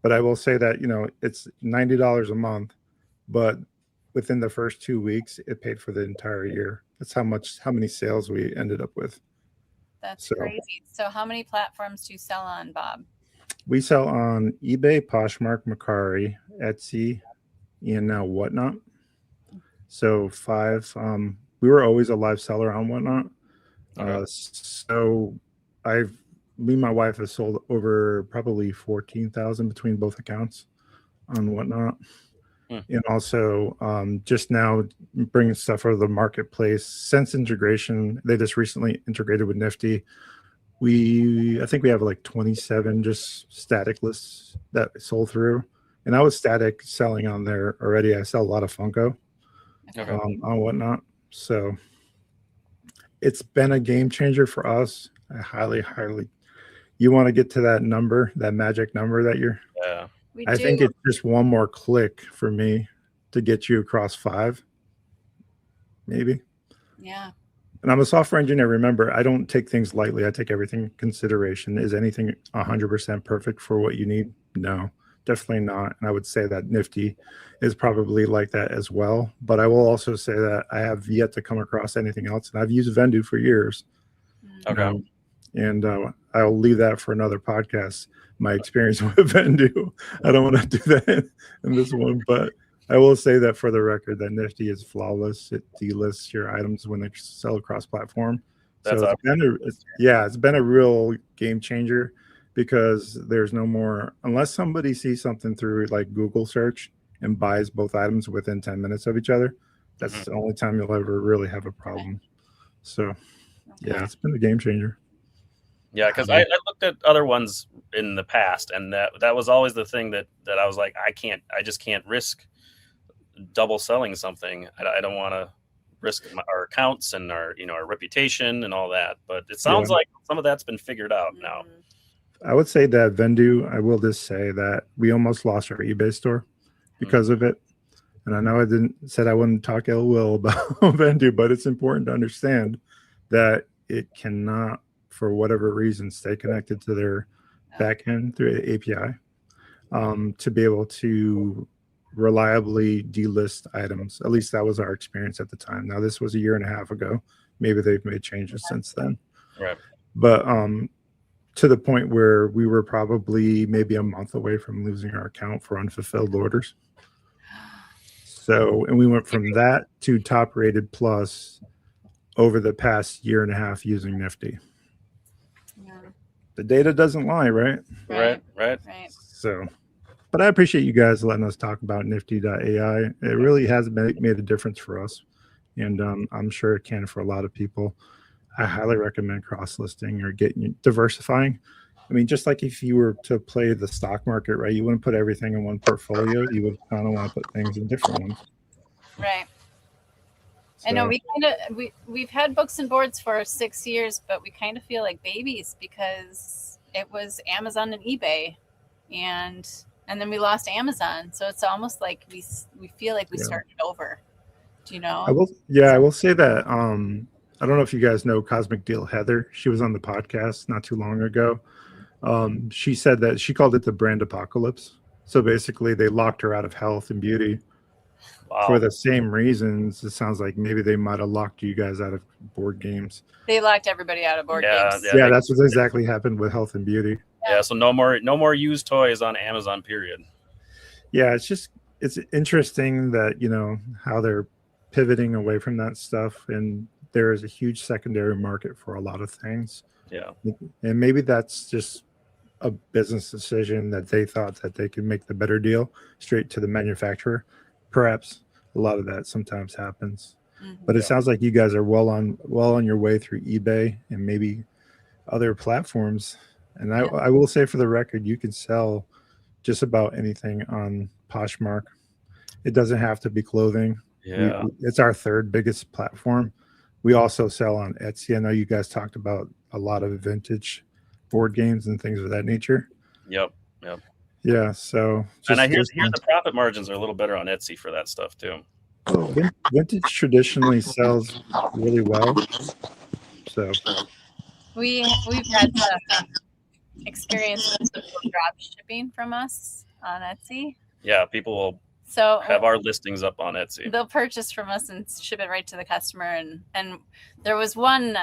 But I will say that, it's $90 a month, but within the first 2 weeks, it paid for the entire year. That's how many sales we ended up with. That's crazy. So how many platforms do you sell on, Bob? We sell on eBay, Poshmark, Mercari, Etsy, and now Whatnot. So 5. We were always a live seller on Whatnot. Okay. So me and my wife have sold over probably 14,000 between both accounts on Whatnot. And also just now bringing stuff out of the marketplace. Since integration, they just recently integrated with Nifty. I think we have like 27 just static lists that sold through. And I was static selling on there already. I sell a lot of Funko on Whatnot. So it's been a game changer for us. I highly, you want to get to that number, that magic number that you're. Yeah. I think it's just one more click for me to get you across 5, maybe. Yeah. And I'm a software engineer. Remember, I don't take things lightly. I take everything in consideration. Is anything 100% perfect for what you need? No, definitely not. And I would say that Nifty is probably like that as well. But I will also say that I have yet to come across anything else. And I've used Vendu for years. Okay. And I'll leave that for another podcast. My experience with Vendu. I don't want to do that in this one, but I will say that for the record, that Nifty is flawless. It delists your items when they sell across platform. So it's been a real game changer because there's no more, unless somebody sees something through like Google search and buys both items within 10 minutes of each other. That's the only time you'll ever really have a problem. So yeah, it's been a game changer. Yeah, because I looked at other ones in the past, and that was always the thing that I was like, I just can't risk double selling something. I don't want to risk our accounts and our reputation and all that. But it sounds like some of that's been figured out now. I would say that Vendu, I will just say that we almost lost our eBay store because of it. And I know I said I wouldn't talk ill will about Vendu, but it's important to understand that it cannot, for whatever reason, stay connected to their backend through the API to be able to reliably delist items. At least that was our experience at the time. Now, this was a year and a half ago. Maybe they've made changes since then. Right. But to the point where we were probably maybe a month away from losing our account for unfulfilled orders. So, and we went from that to top rated plus over the past year and a half using Nifty. Yeah. The data doesn't lie, right? Right. So, but I appreciate you guys letting us talk about Nifty.ai. It really has made a difference for us. And I'm sure it can for a lot of people. I highly recommend cross-listing or diversifying. I mean, just like if you were to play the stock market, right? You wouldn't put everything in one portfolio. You would kind of want to put things in different ones. Right. So, I know we've had books and boards for 6 years, but we kind of feel like babies because it was Amazon and eBay, and then we lost Amazon. So it's almost like we feel like we started over. Do you know? I will say that I don't know if you guys know Cosmic Deal Heather. She was on the podcast not too long ago. She said that she called it the brand apocalypse. So basically they locked her out of health and beauty for the same reasons. It sounds like maybe they might have locked you guys out of board games. They locked everybody out of board games. Yeah, that's what exactly happened with health and beauty. Yeah, so no more used toys on Amazon, period. Yeah, it's interesting that, you know, how they're pivoting away from that stuff, and there is a huge secondary market for a lot of things. Yeah. And maybe that's just a business decision that they thought that they could make the better deal straight to the manufacturer. Perhaps a lot of that sometimes happens. Mm-hmm. But it sounds like you guys are well on your way through eBay and maybe other platforms. And I will say, for the record, you can sell just about anything on Poshmark. It doesn't have to be clothing. Yeah. It's our third biggest platform. We also sell on Etsy. I know you guys talked about a lot of vintage board games and things of that nature. Yep. Yeah. So, and I hear the profit margins are a little better on Etsy for that stuff too. Vintage traditionally sells really well. So we've had experience with drop shipping from us on Etsy. Yeah, people will have our listings up on Etsy. They'll purchase from us and ship it right to the customer. And there was one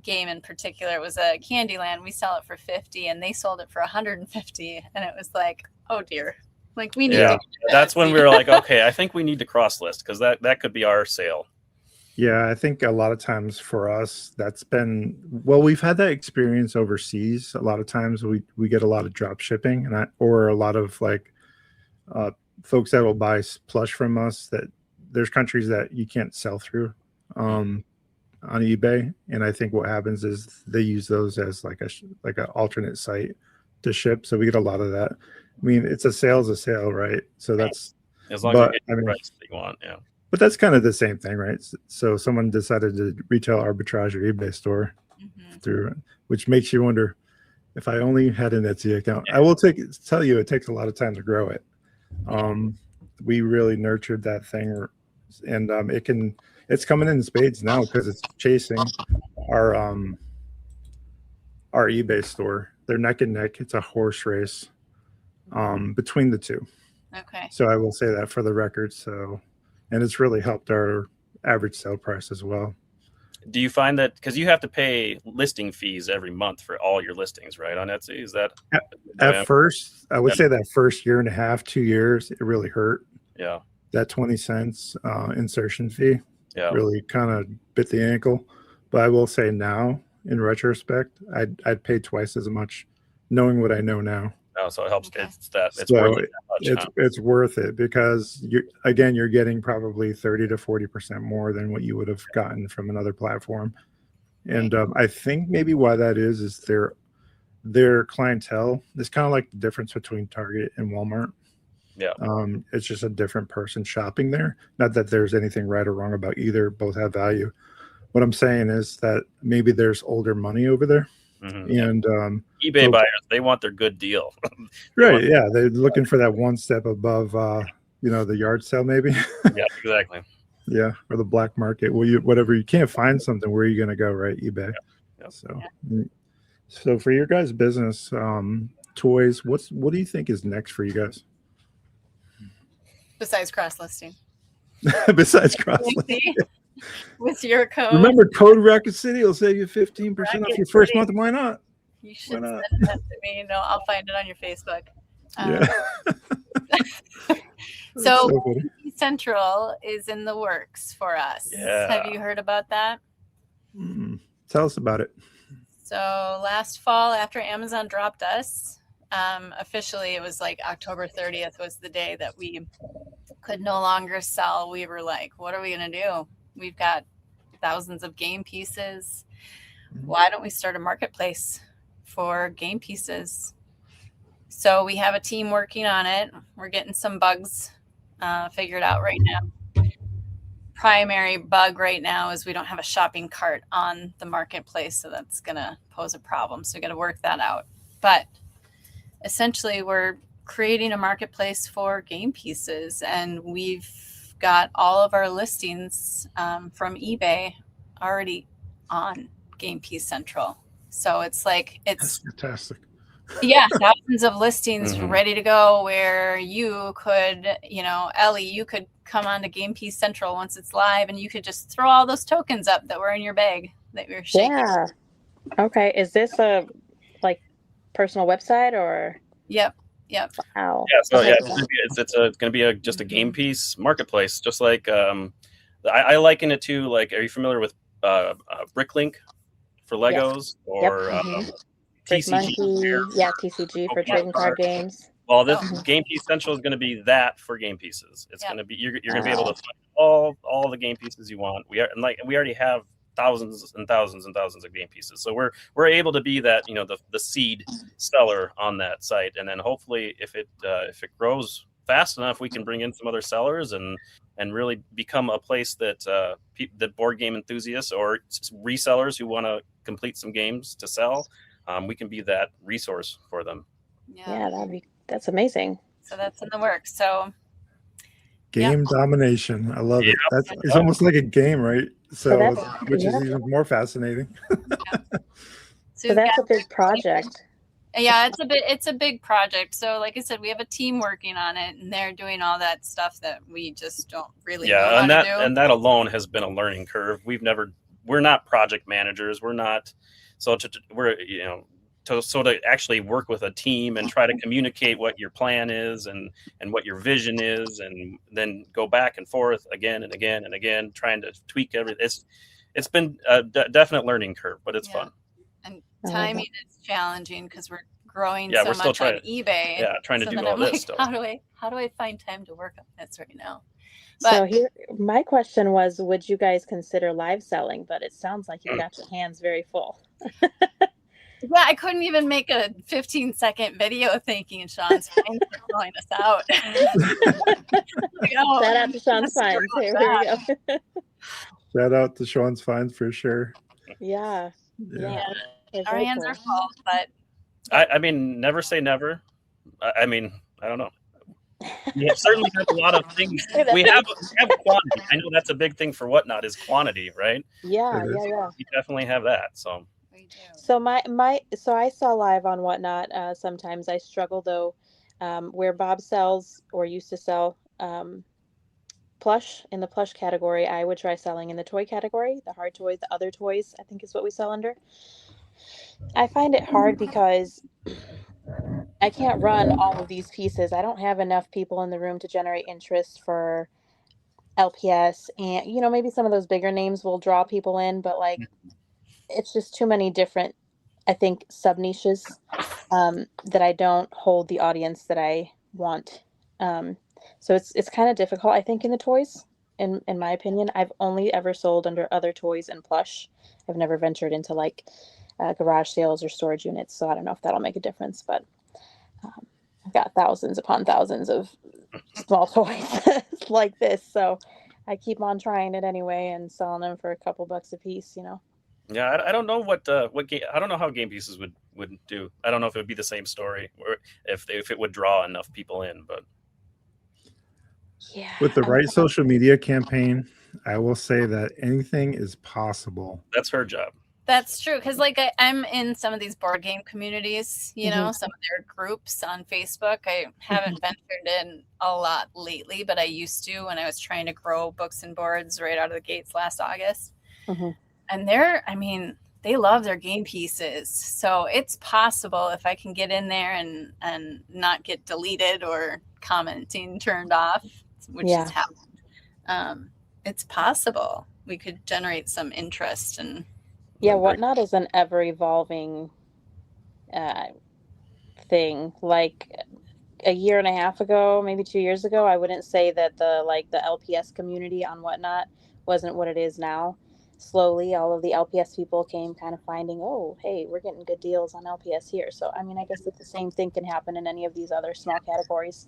game in particular. It was a Candyland. We sell it for $50, and they sold it for $150. And it was like, oh dear, like we need to. That's when we were like, okay, I think we need to cross list because that could be our sale. Yeah, I think a lot of times for us, that's been, we've had that experience overseas. A lot of times we get a lot of drop shipping or a lot of like folks that will buy plush from us, that there's countries that you can't sell through on eBay. And I think what happens is they use those as like an alternate site to ship. So we get a lot of that. I mean, it's a sale, right? So that's, as long as you get the price that you want. Yeah. But that's kind of the same thing, right? So someone decided to retail arbitrage your eBay store through it, which makes you wonder, if I only had an Etsy account. I will tell you, it takes a lot of time to grow it. We really nurtured that thing, and it's coming in spades now because it's chasing our eBay store. They're neck and neck. It's a horse race between the two. Okay. So I will say that for the record. So. And it's really helped our average sale price as well. Do you find that, because you have to pay listing fees every month for all your listings, right, on Etsy? Is that at first? I would say that first year and a half, 2 years, it really hurt. Yeah. That 20 cents insertion fee really kind of bit the ankle. But I will say now, in retrospect, I'd pay twice as much, knowing what I know now. Oh, so it helps. It's worth it that much, it's worth it because you're getting probably 30 to 40% more than what you would have gotten from another platform. And I think maybe why that is their clientele is kind of like the difference between Target and Walmart. Yeah. It's just a different person shopping there. Not that there's anything right or wrong about either. Both have value. What I'm saying is that maybe there's older money over there. Mm-hmm. And eBay buyers, they want their good deal. Right. Yeah. They're looking for that one step above, the yard sale, maybe. Yeah, exactly. Yeah. Or the black market. Whatever. You can't find something. Where are you going to go? Right. eBay. Yeah. So for your guys' business, toys, what do you think is next for you guys? Besides cross-listing. Besides cross-listing. With your code. Remember, code Rocket City will save you 15% off your first month. Why not? You should Why send not? that to me. No, I'll find it on your Facebook. Yeah. So So funny. Central is in the works for us. Yeah. Have you heard about that? Tell us about it. So last fall, after Amazon dropped us, officially it was like October 30th was the day that we could no longer sell. We were like, what are we going to do? We've got thousands of game pieces. Why don't we start a marketplace for game pieces? So we have a team working on it. We're getting some bugs figured out right now. Primary bug right now is we don't have a shopping cart on the marketplace, so that's going to pose a problem. So we got to work that out. But essentially, we're creating a marketplace for game pieces, and we've got all of our listings from eBay already on Game Piece Central. So it's like That's fantastic. yeah, thousands of listings ready to go where you could, Ellie, you could come on to Game Piece Central once it's live and you could just throw all those tokens up that were in your bag that you're shaking. Yeah. Okay. Is this a personal website or? Yep. Wow. Yeah, so Okay. it's going to be just a game piece marketplace, just like I liken it to, like, are you familiar with Bricklink for Legos or TCG? Monkey, TCG for trading card games. Well, this Game Piece Central is going to be that for game pieces. It's going to be you're going to be able to find all the game pieces you want. We already have thousands and thousands and thousands of game pieces, so we're able to be that the seed seller on that site, and then hopefully if it grows fast enough, we can bring in some other sellers and really become a place that the board game enthusiasts or resellers who want to complete some games to sell, we can be that resource for them. Yeah, that's amazing. So that's in the works. So Game domination. I love it. It's almost like a game, right? So which is even more fascinating. So that's a big project. Yeah, it's a big project. So like I said, we have a team working on it, and they're doing all that stuff that we just don't really know how to do. And that alone has been a learning curve. We're not project managers. We're not to actually work with a team and try to communicate what your plan is and what your vision is, and then go back and forth again and again and again, trying to tweak everything. It's been a definite learning curve, but it's fun. And timing is challenging because we're growing we're so still much on eBay. Yeah, trying to do all this stuff. How do I find time to work on this right now? So here, my question was, would you guys consider live selling? But it sounds like you got your hands very full. Yeah, I couldn't even make a 15-second video thanking Sean's Fines for calling us out. Shout out to Sean's Fines. Here we go. Shout out to Sean's Fines for sure. Yeah. Our hands are full, but I mean, never say never. I mean, I don't know. We certainly have a lot of things. We have quantity. I know that's a big thing for Whatnot is quantity, right? Yeah. We definitely have that. So. So so I sell live on Whatnot. Sometimes I struggle though, where Bob sells or used to sell plush in the plush category. I would try selling in the toy category, the hard toys, the other toys, I think is what we sell under. I find it hard because I can't run all of these pieces. I don't have enough people in the room to generate interest for LPS, and maybe some of those bigger names will draw people in, but it's just too many different, I think, sub niches that I don't hold the audience that I want. So it's kind of difficult, I think, in the toys. In my opinion, I've only ever sold under other toys and plush. I've never ventured into garage sales or storage units. So I don't know if that'll make a difference, but I've got thousands upon thousands of small toys like this. So I keep on trying it anyway and selling them for a couple bucks a piece, Yeah, I don't know I don't know how game pieces would do. I don't know if it would be the same story or if it would draw enough people in, but with the right social media campaign, I will say that anything is possible. That's her job. That's true, because I'm in some of these board game communities, some of their groups on Facebook. I haven't ventured in a lot lately, but I used to when I was trying to grow Books and Boards right out of the gates last August. And they love their game pieces. So it's possible if I can get in there and not get deleted or commenting turned off, which has happened. It's possible we could generate some interest. And Whatnot is an ever evolving thing. Like a year and a half ago, maybe 2 years ago, I wouldn't say that the LPS community on Whatnot wasn't what it is now. Slowly, all of the LPS people came kind of finding, oh, hey, we're getting good deals on LPS here. So, I mean, I guess that the same thing can happen in any of these other small categories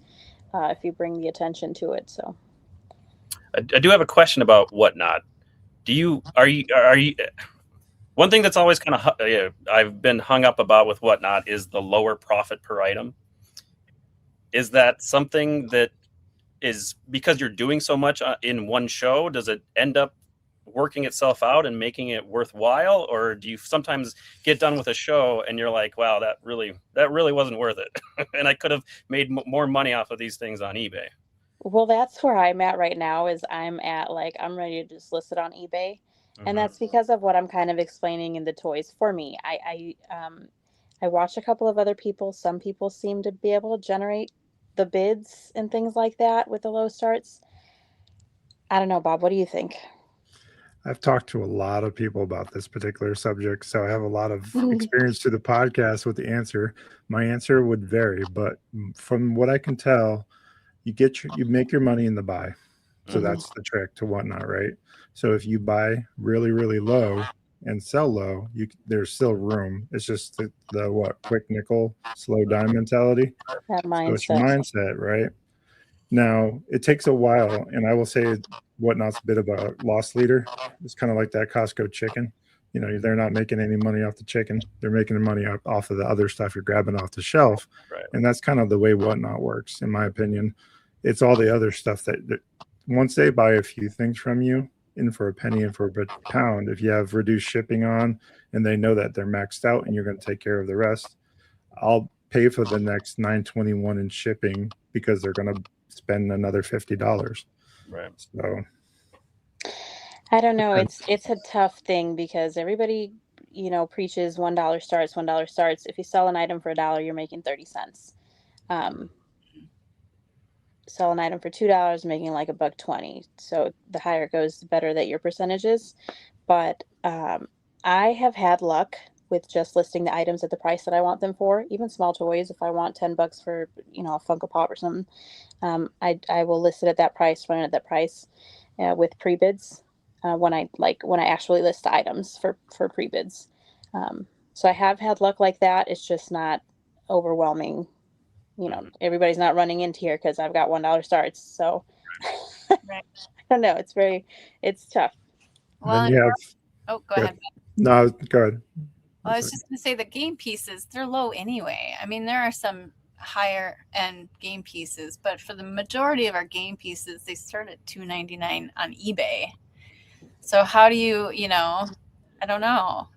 if you bring the attention to it. So, I do have a question about Whatnot. Are you? One thing that's always kind of I've been hung up about with Whatnot is the lower profit per item. Is that something that is because you're doing so much in one show? Does it end up working itself out and making it worthwhile, or do you sometimes get done with a show and you're like, wow, that really wasn't worth it, and I could have made more money off of these things on eBay? Well, that's where I'm at right now. Is I'm ready to just list it on eBay, and that's because of what I'm kind of explaining in the toys. For me, I watched a couple of other people. Some people seem to be able to generate the bids and things like that with the low starts. I don't know, Bob. What do you think? I've talked to a lot of people about this particular subject, so I have a lot of experience to the podcast with the answer. My answer would vary, but from what I can tell, you make your money in the buy. So that's the trick to Whatnot, right? So if you buy really, really low and sell low, there's still room. It's just the quick nickel, slow dime mentality. That mindset. So it's your mindset, right? Now, it takes a while, and I will say Whatnot's a bit of a loss leader. It's kind of like that Costco chicken. You know, they're not making any money off the chicken. They're making the money off of the other stuff you're grabbing off the shelf. Right. And that's kind of the way Whatnot works, in my opinion. It's all the other stuff that once they buy a few things from you, in for a penny and for a pound, if you have reduced shipping on and they know that they're maxed out and you're going to take care of the rest, I'll pay for the next $9.21 in shipping because they're going to spend another $50. Right. So I don't know. It's a tough thing because everybody, preaches $1 starts, $1 starts. If you sell an item for $1, you're making 30 cents. Sell an item for $2, making like $1.20. So the higher it goes, the better that your percentage is. But I have had luck with just listing the items at the price that I want them for. Even small toys, if I want $10 for a Funko Pop or something, I will list it at that price, run it at that price with pre-bids when I actually list items for pre-bids. So I have had luck like that. It's just not overwhelming. Everybody's not running into here because I've got $1 starts. So Right. I don't know. It's tough. Well, go ahead. No, go ahead. Well, I was just going to say the game pieces, they're low anyway. I mean, there are some higher end game pieces, but for the majority of our game pieces, they start at $2.99 on eBay. So how do you, I don't know.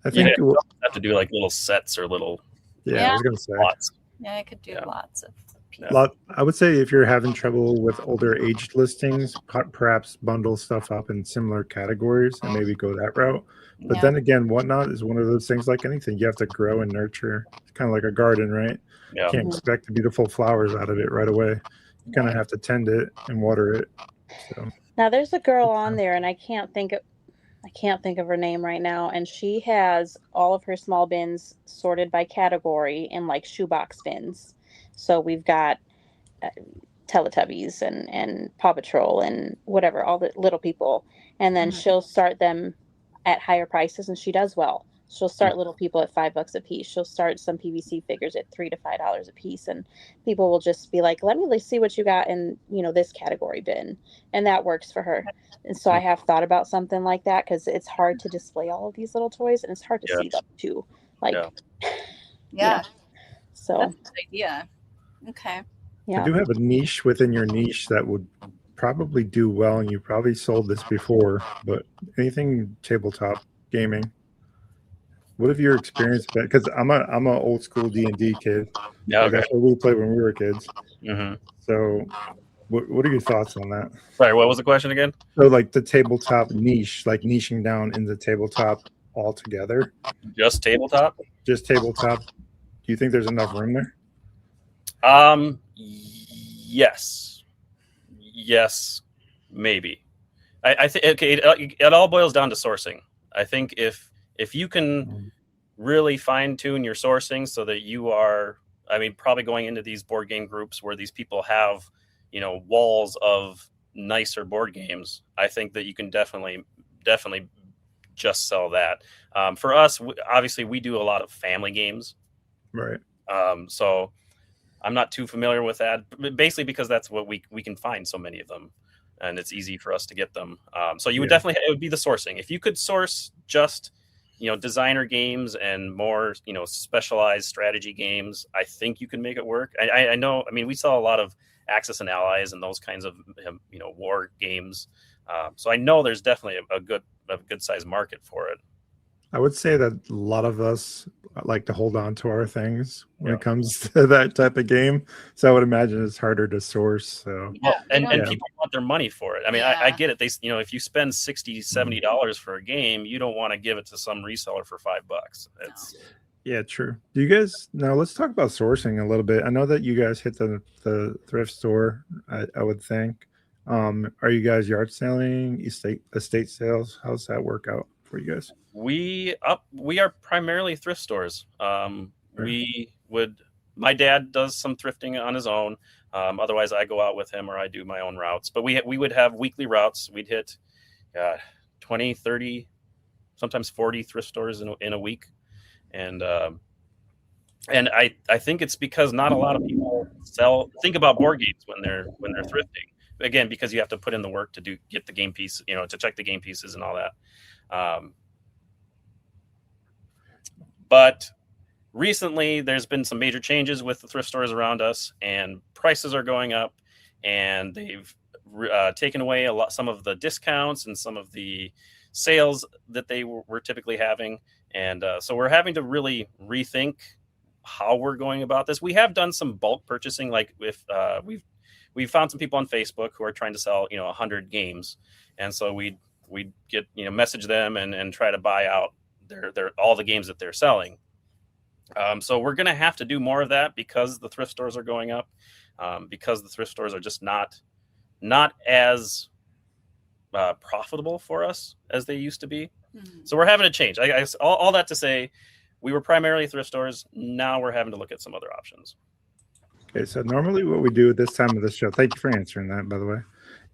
I think you have to do like little sets or little. Yeah, I was going to say. Lots. Yeah, I could do lots of pieces. I would say if you're having trouble with older aged listings, perhaps bundle stuff up in similar categories and maybe go that route. But then again, Whatnot is one of those things like anything. You have to grow and nurture. It's kind of like a garden, right? Yeah. You can't expect beautiful flowers out of it right away. You kind of have to tend it and water it. So now there's a girl on there, and I can't think of her name right now, and she has all of her small bins sorted by category in like shoebox bins. So we've got Teletubbies and Paw Patrol and whatever, all the little people, and then she'll start them at higher prices, and she does well. She'll start little people at $5 a piece. She'll start some PVC figures at $3 to $5 a piece, and people will just be like, "Let me see what you got in this category bin," and that works for her. And so I have thought about something like that because it's hard to display all of these little toys, and it's hard to see them too. So that's a good idea. Okay. I do have a niche within your niche that would probably do well, and you probably sold this before, but anything tabletop gaming. What have your experience been? Because I'm a old school D&D kid. Yeah, okay. That's what we played when we were kids. Mm-hmm. So what are your thoughts on that? Sorry, what was the question again? So like the tabletop niche, like niching down in the tabletop all together? Just tabletop? Just tabletop. Do you think there's enough room there? Yes, maybe. I think okay. It all boils down to sourcing. I think if you can really fine tune your sourcing so that you are, I mean, probably going into these board game groups where these people have, walls of nicer board games, I think that you can definitely just sell that. For us, obviously, we do a lot of family games, right? So I'm not too familiar with that, basically because that's what we can find so many of them, and it's easy for us to get them. So you would definitely, it would be the sourcing. If you could source just, designer games and more, specialized strategy games, I think you can make it work. I know, I mean, we sell a lot of Axis and Allies and those kinds of, war games. So I know there's definitely a good size market for it. I would say that a lot of us like to hold on to our things when it comes to that type of game. So I would imagine it's harder to source. So and people want their money for it. I mean, I get it. They, if you spend $60, $70 for a game, you don't want to give it to some reseller for $5. Yeah, true. Do you guys, now let's talk about sourcing a little bit. I know that you guys hit the thrift store, I would think. Are you guys yard selling, estate sales? How's that work out for you guys? We are primarily thrift stores. My dad does some thrifting on his own. Otherwise I go out with him or I do my own routes, but we would have weekly routes. We'd hit 20, 30, sometimes 40 thrift stores in a week. And I think it's because not a lot of people think about board games when they're thrifting. Again, because you have to put in the work to get the game piece, to check the game pieces and all that. But recently there's been some major changes with the thrift stores around us, and prices are going up, and they've taken away some of the discounts and some of the sales that they were typically having. And so we're having to really rethink how we're going about this. We have done some bulk purchasing, like if we've found some people on Facebook who are trying to sell 100 games, and so we get message them and try to buy out their all the games that they're selling. So we're going to have to do more of that because the thrift stores are going up, because the thrift stores are just not as profitable for us as they used to be. Mm-hmm. So we're having to change. I guess all that to say, we were primarily thrift stores. Now we're having to look at some other options. Okay, so normally what we do at this time of the show, thank you for answering that, by the way,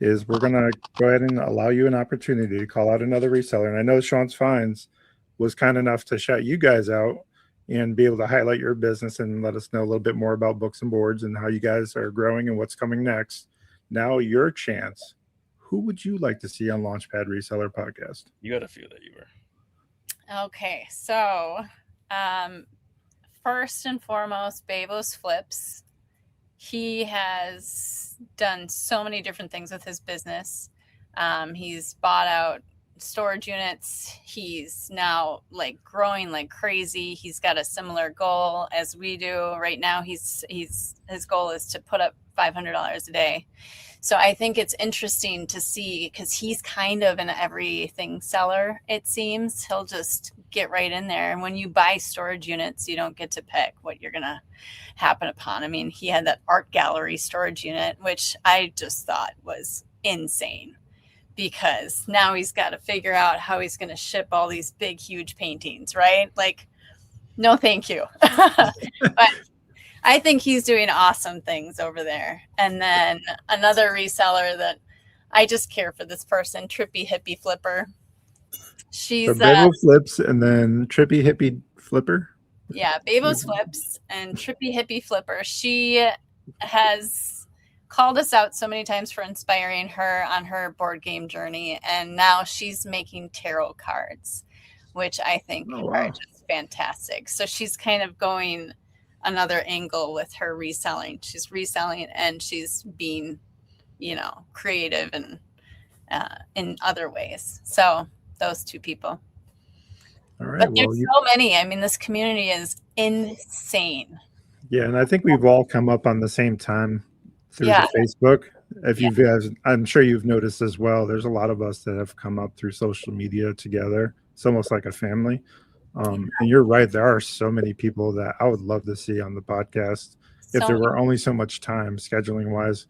is we're going to go ahead and allow you an opportunity to call out another reseller. And I know Sean's Finds was kind enough to shout you guys out and be able to highlight your business and let us know a little bit more about Books and Boards and how you guys are growing and what's coming next. Now your chance. Who would you like to see on Launchpad Reseller Podcast? You had a few that you were. Okay, so first and foremost, Babos Flips. He has done so many different things with his business. He's bought out storage units. He's now growing like crazy. He's got a similar goal as we do right now. His goal is to put up $500 a day. So I think it's interesting to see, because he's kind of an everything seller, it seems. He'll just get right in there. And when you buy storage units, you don't get to pick what you're going to happen upon. I mean, he had that art gallery storage unit, which I just thought was insane, because now he's got to figure out how he's going to ship all these big, huge paintings, right? No, thank you. But I think he's doing awesome things over there. And then another reseller that I just care for this person, Trippy Hippie Flipper. She's Babo Flips and then Trippy Hippie Flipper. Yeah, Babos Flips and Trippy Hippie Flipper. She has called us out so many times for inspiring her on her board game journey. And now she's making tarot cards, which I think are just fantastic. So she's kind of going another angle with her reselling. She's reselling and she's being, creative and in other ways. So those two people. All right. But there's so many. I mean, this community is insane. Yeah, and I think we've all come up on the same time through the Facebook. If you guys, I'm sure you've noticed as well, there's a lot of us that have come up through social media together It's almost like a family. And you're right. There are so many people that I would love to see on the podcast if there were only so much time scheduling wise.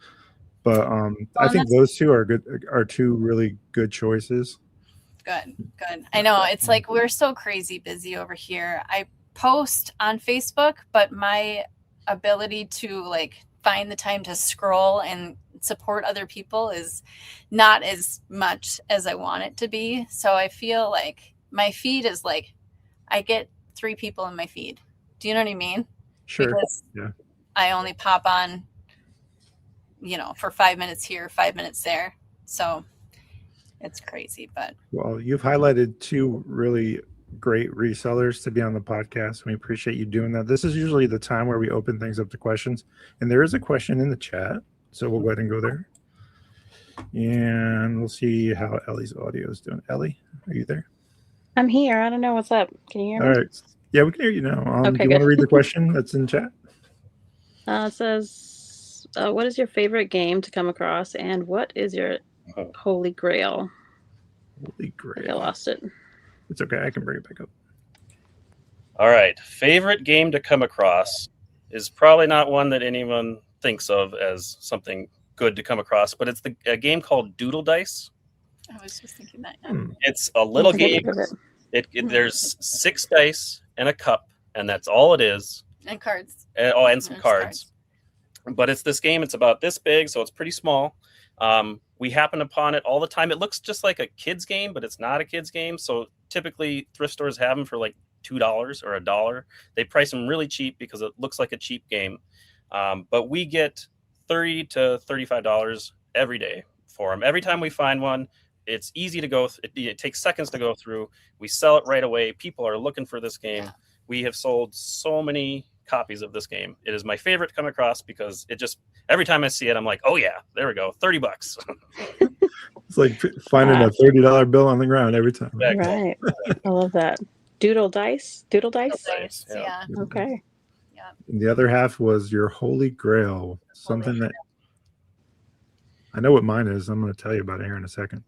But I think those two are two really good choices. Good. I know it's like we're so crazy busy over here. I post on Facebook, but my ability to like find the time to scroll and support other people is not as much as I want it to be. So I feel like my feed is like I get 3 people in my feed. Do you know what I mean? Sure. Because I only pop on, for 5 minutes here, 5 minutes there. So it's crazy, but. Well, you've highlighted 2 really great resellers to be on the podcast. We appreciate you doing that. This is usually the time where we open things up to questions. And there is a question in the chat. So we'll go ahead and go there. And we'll see how Ellie's audio is doing. Ellie, are you there? I'm here. I don't know what's up. Can you hear me? All right. Yeah, we can hear you now. Okay, do you want to read the question that's in chat? It says, what is your favorite game to come across, and what is your holy grail? Holy grail. I lost it. It's okay. I can bring it back up. All right. Favorite game to come across is probably not one that anyone thinks of as something good to come across, but it's a game called Doodle Dice. I was just thinking that. It's a little game. There's 6 dice and a cup, and that's all it is. And cards. And some cards. But it's this game. It's about this big, so it's pretty small. We happen upon it all the time. It looks just like a kid's game, but it's not a kid's game. So typically thrift stores have them for like $2 or $1. They price them really cheap because it looks like a cheap game. But we get $30 to $35 every day for them. Every time we find one, it's easy to go. It takes seconds to go through. We sell it right away. People are looking for this game. We have sold so many copies of this game. It is my favorite to come across because it just, every time I see it, I'm like, oh yeah, there we go, $30. It's like finding a $30 bill on the ground every time. Right. I love that. Doodle Dice? Doodle dice, yeah. Okay. Yeah. And the other half was your holy grail, something that I know what mine is. I'm going to tell you about it here in a second.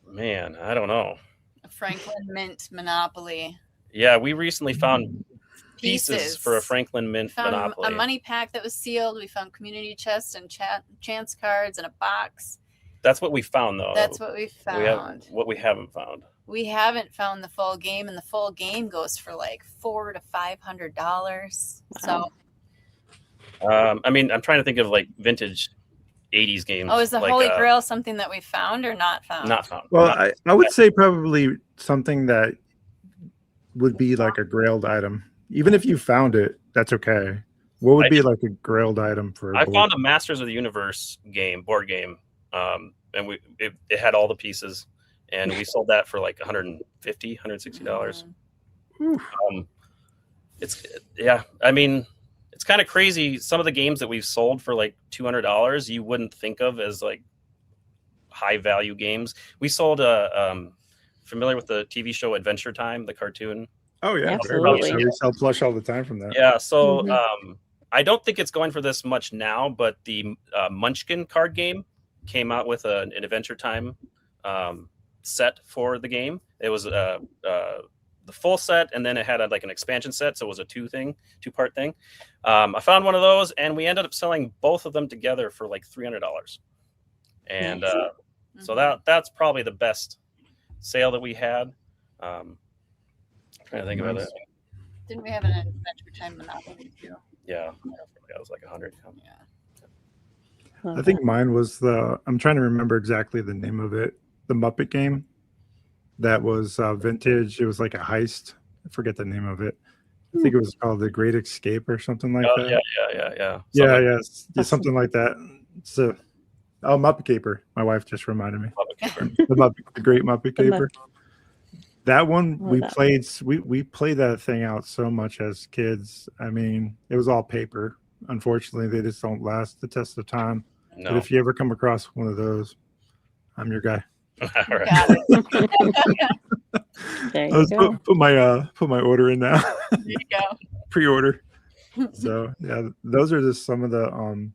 Man, I don't know. A Franklin Mint Monopoly. Yeah, we recently found pieces for a Franklin Mint Monopoly. A money pack that was sealed. We found community chests and chance cards and a box. That's what we found, though. That's what we found. What we haven't found. We haven't found the full game, and the full game goes for like $400 to $500. So, I mean, I'm trying to think of like vintage 80s games. is the Holy Grail something that we found or not found? Not found. Well, I would say probably something that would be like a grailed item. Even if you found it, that's okay. What would be like a grailed item for? I found a Masters of the Universe board game, and it had all the pieces, and we sold that for like $150, $160. I mean, it's kind of crazy. Some of the games that we've sold for like $200, you wouldn't think of as like high value games. We sold familiar with the TV show Adventure Time, the cartoon? Oh yeah, absolutely. We sell plush all the time from that. Yeah, so I don't think it's going for this much now, but the Munchkin card game came out with an Adventure Time set for the game. It was the full set, and then it had like an expansion set, so it was a two-part thing. I found one of those, and we ended up selling both of them together for like $300. And so that's probably the best sale that we had. Trying to think about it. Didn't we have an Adventure Time Monopoly too? Yeah, that was like 100. I think mine was I'm trying to remember exactly the name of it. The Muppet game that was vintage. It was like a heist. I forget the name of it. I think it was called The Great Escape or something like that. Yeah. Something like that. So, Muppet Caper. My wife just reminded me. Muppet Caper. the Great Muppet Caper. That one we played. We played that thing out so much as kids. I mean, it was all paper. Unfortunately, they just don't last the test of time. No. But if you ever come across one of those, I'm your guy. All right. There you go. Put my order in now. There you go. Pre-order. So yeah, those are just some of the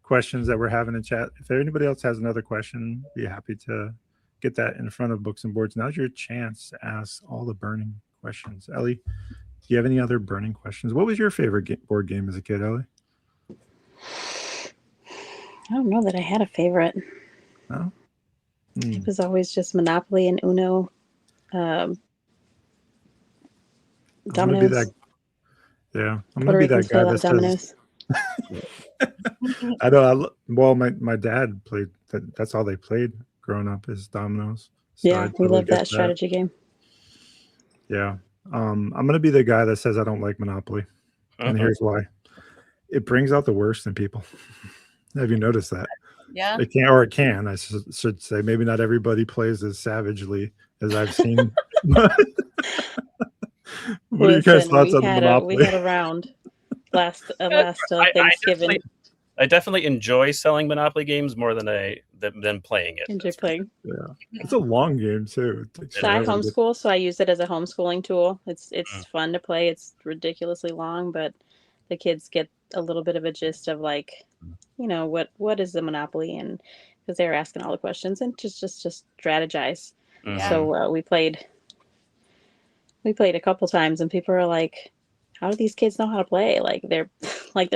questions that we're having in chat. If anybody else has another question, be happy to get that in front of books and boards. Now's your chance to ask all the burning questions. Ellie, do you have any other burning questions? What was your favorite board game as a kid, Ellie? I don't know that I had a favorite. No? It was always just Monopoly and Uno. Dominoes. I'm gonna be that guy that says. I know. Well, my dad played. That's all they played growing up is dominoes. So yeah, we love that strategy game. Yeah, I'm gonna be the guy that says I don't like Monopoly, and here's why: it brings out the worst in people. Have you noticed that? Yeah. It can. I should say. Maybe not everybody plays as savagely as I've seen. What are you guys' thoughts on Monopoly? We had a round last Thanksgiving. I definitely enjoy selling Monopoly games more than playing it. Enjoy playing. Yeah, it's a long game too. So I homeschool, so I use it as a homeschooling tool. It's fun to play. It's ridiculously long, but the kids get a little bit of a gist of like, what is the Monopoly, and because they're asking all the questions and just strategize. Mm-hmm. So we played a couple times, and people are like, how do these kids know how to play? Like they're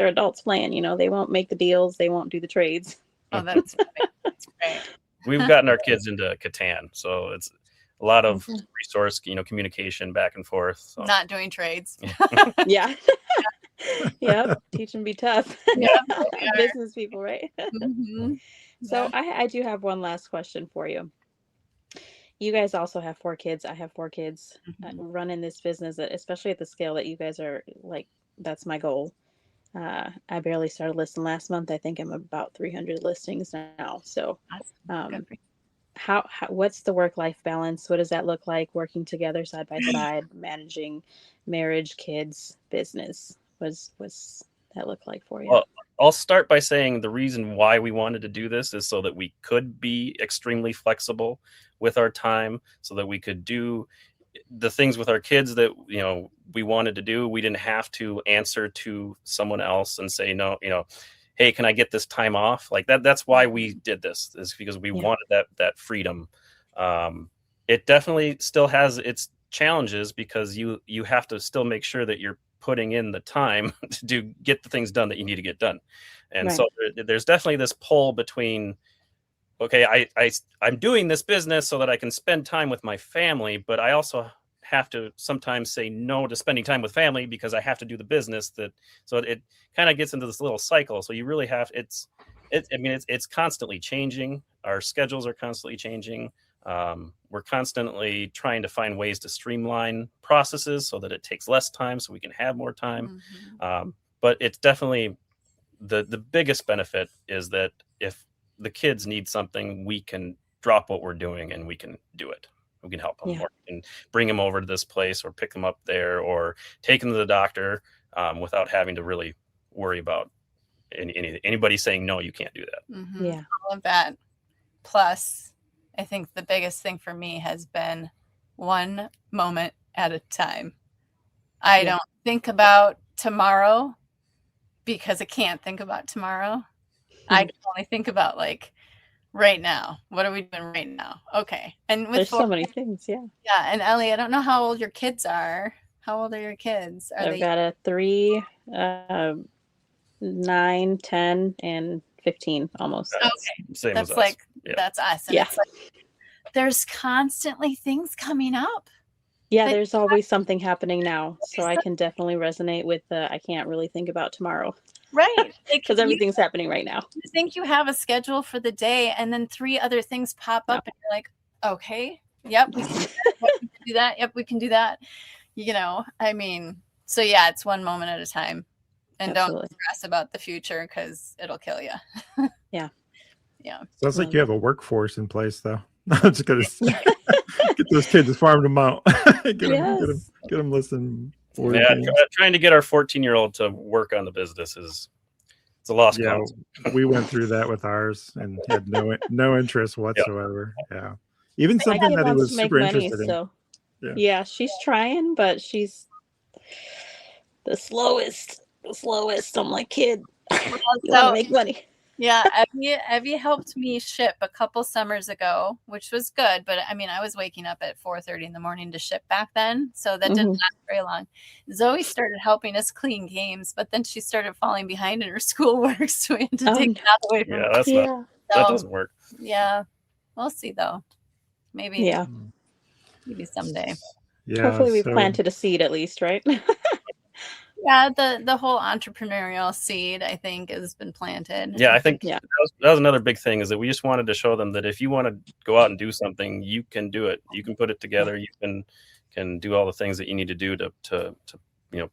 adults playing, they won't make the deals. They won't do the trades. Oh, that's great. We've gotten our kids into Catan. So it's a lot of resource, communication back and forth. So. Not doing trades. Yeah. Yep. Teach them to be tough. Yeah. Business people, right? Mm-hmm. So I do have one last question for you. You guys also have 4 kids. I have 4 kids. Running this business, especially at the scale that you guys are, like, that's my goal. I barely started listing last month. I think I'm about 300 listings now. So what's the work-life balance? What does that look like, working together side by side, managing marriage, kids, business? What's that look like for you? Well, I'll start by saying the reason why we wanted to do this is so that we could be extremely flexible with our time, so that we could do the things with our kids that we wanted to do. We didn't have to answer to someone else and say no, hey, can I get this time off? Like that's why we did this, is because we wanted that freedom. It definitely still has its challenges, because you have to still make sure that you're putting in the time to get the things done that you need to get done. And so there's definitely this pull between, okay, I'm doing this business so that I can spend time with my family, but I also have to sometimes say no to spending time with family because I have to do the business. So it kind of gets into this little cycle. So you really have, it's constantly changing. Our schedules are constantly changing. We're constantly trying to find ways to streamline processes so that it takes less time, so we can have more time. Mm-hmm. But it's definitely the biggest benefit is that if the kids need something, we can drop what we're doing and we can do it. We can help them, or we can bring them over to this place, or pick them up there, or take them to the doctor without having to really worry about anybody saying, no, you can't do that. Mm-hmm. Yeah. I love that. Plus, I think the biggest thing for me has been one moment at a time. I don't think about tomorrow because I can't think about tomorrow. I can only think about like right now. What are we doing right now? Okay. And there's so many things. Yeah. Yeah. And Ellie, I don't know how old your kids are. How old are your kids? I've got a 3, 9, 10, and 15 almost. Okay. Same that's as like, us. that's us. And it's like, there's constantly things coming up. Yeah, there's always something happening now. So I can definitely resonate with I can't really think about tomorrow. Right. Because everything's happening right now. You think you have a schedule for the day, and then 3 other things pop up, and you're like, okay, yep, we can do that. Yep, we can do that. So yeah, it's one moment at a time. And don't stress about the future because it'll kill you. Yeah. Sounds like you have a workforce in place, though. I'm just gonna get those kids, farm them out, get them listening. Trying to get our 14-year-old to work on the business it's a lost cause. We went through that with ours and had no interest whatsoever. Yeah, even something that he was super interested in. So. Yeah, she's trying, but she's the slowest. I'm like, kid, you want to make money. Yeah, Evie helped me ship a couple summers ago, which was good. But I mean, I was waking up at 4:30 in the morning to ship back then, so that didn't last very long. Zoe started helping us clean games, but then she started falling behind in her schoolwork, so we had to take that away from her. That's not, that doesn't work. Yeah, we'll see though. Maybe someday. Yeah. Hopefully we planted a seed at least, right? Yeah, the whole entrepreneurial seed, I think, has been planted. Yeah, I think that was another big thing, is that we just wanted to show them that if you want to go out and do something, you can do it. You can put it together. You can do all the things that you need to do to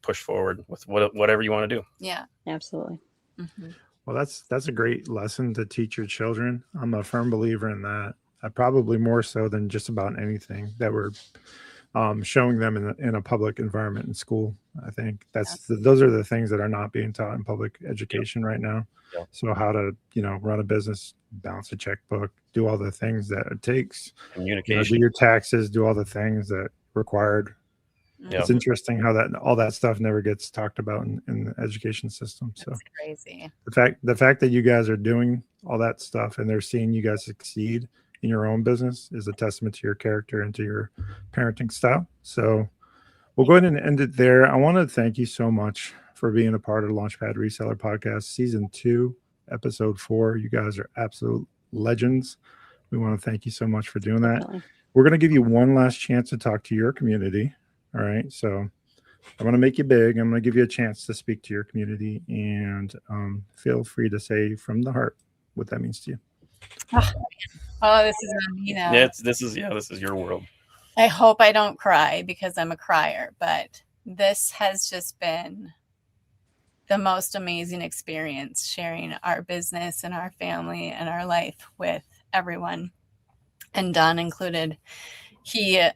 push forward with whatever you want to do. Yeah, absolutely. Mm-hmm. Well, that's a great lesson to teach your children. I'm a firm believer in that. Probably more so than just about anything that we're showing them in a public environment in school. I think those are the things that are not being taught in public education right now. Yep. So how to run a business, balance a checkbook, do all the things that it takes, communication, do your taxes, do all the things that required. Yep. It's interesting how all that stuff never gets talked about in the education system. So that's crazy. The fact that you guys are doing all that stuff and they're seeing you guys succeed in your own business is a testament to your character and to your parenting style. So we'll go ahead and end it there. I want to thank you so much for being a part of the Launchpad Reseller Podcast, Season 2, Episode 4. You guys are absolute legends. We want to thank you so much for doing that. We're going to give you one last chance to talk to your community. All right. So I'm going to make you big. I'm going to give you a chance to speak to your community, and feel free to say from the heart what that means to you. Oh, this is on me now. Yeah, this is your world. I hope I don't cry because I'm a crier, but this has just been the most amazing experience, sharing our business and our family and our life with everyone, and Don included. He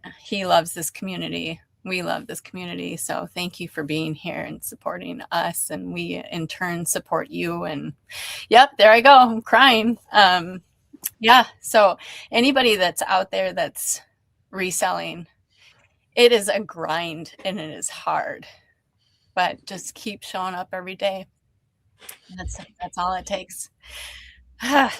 loves this community. We love this community. So thank you for being here and supporting us. And we in turn support you. And yep, there I go. I'm crying. So anybody that's out there that's reselling, it is a grind and it is hard, but just keep showing up every day. That's all it takes. Yeah.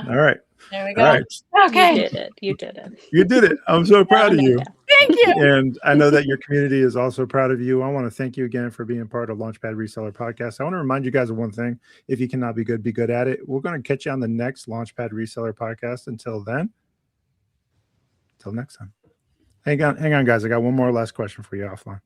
All right. There we go. All right. Okay. You did it. You did it. I'm so proud of you. Thank you. And I know that your community is also proud of you. I want to thank you again for being part of Launchpad Reseller Podcast. I want to remind you guys of one thing. If you cannot be good at it. We're going to catch you on the next Launchpad Reseller Podcast. Until next time. Hang on, guys. I got one more last question for you offline.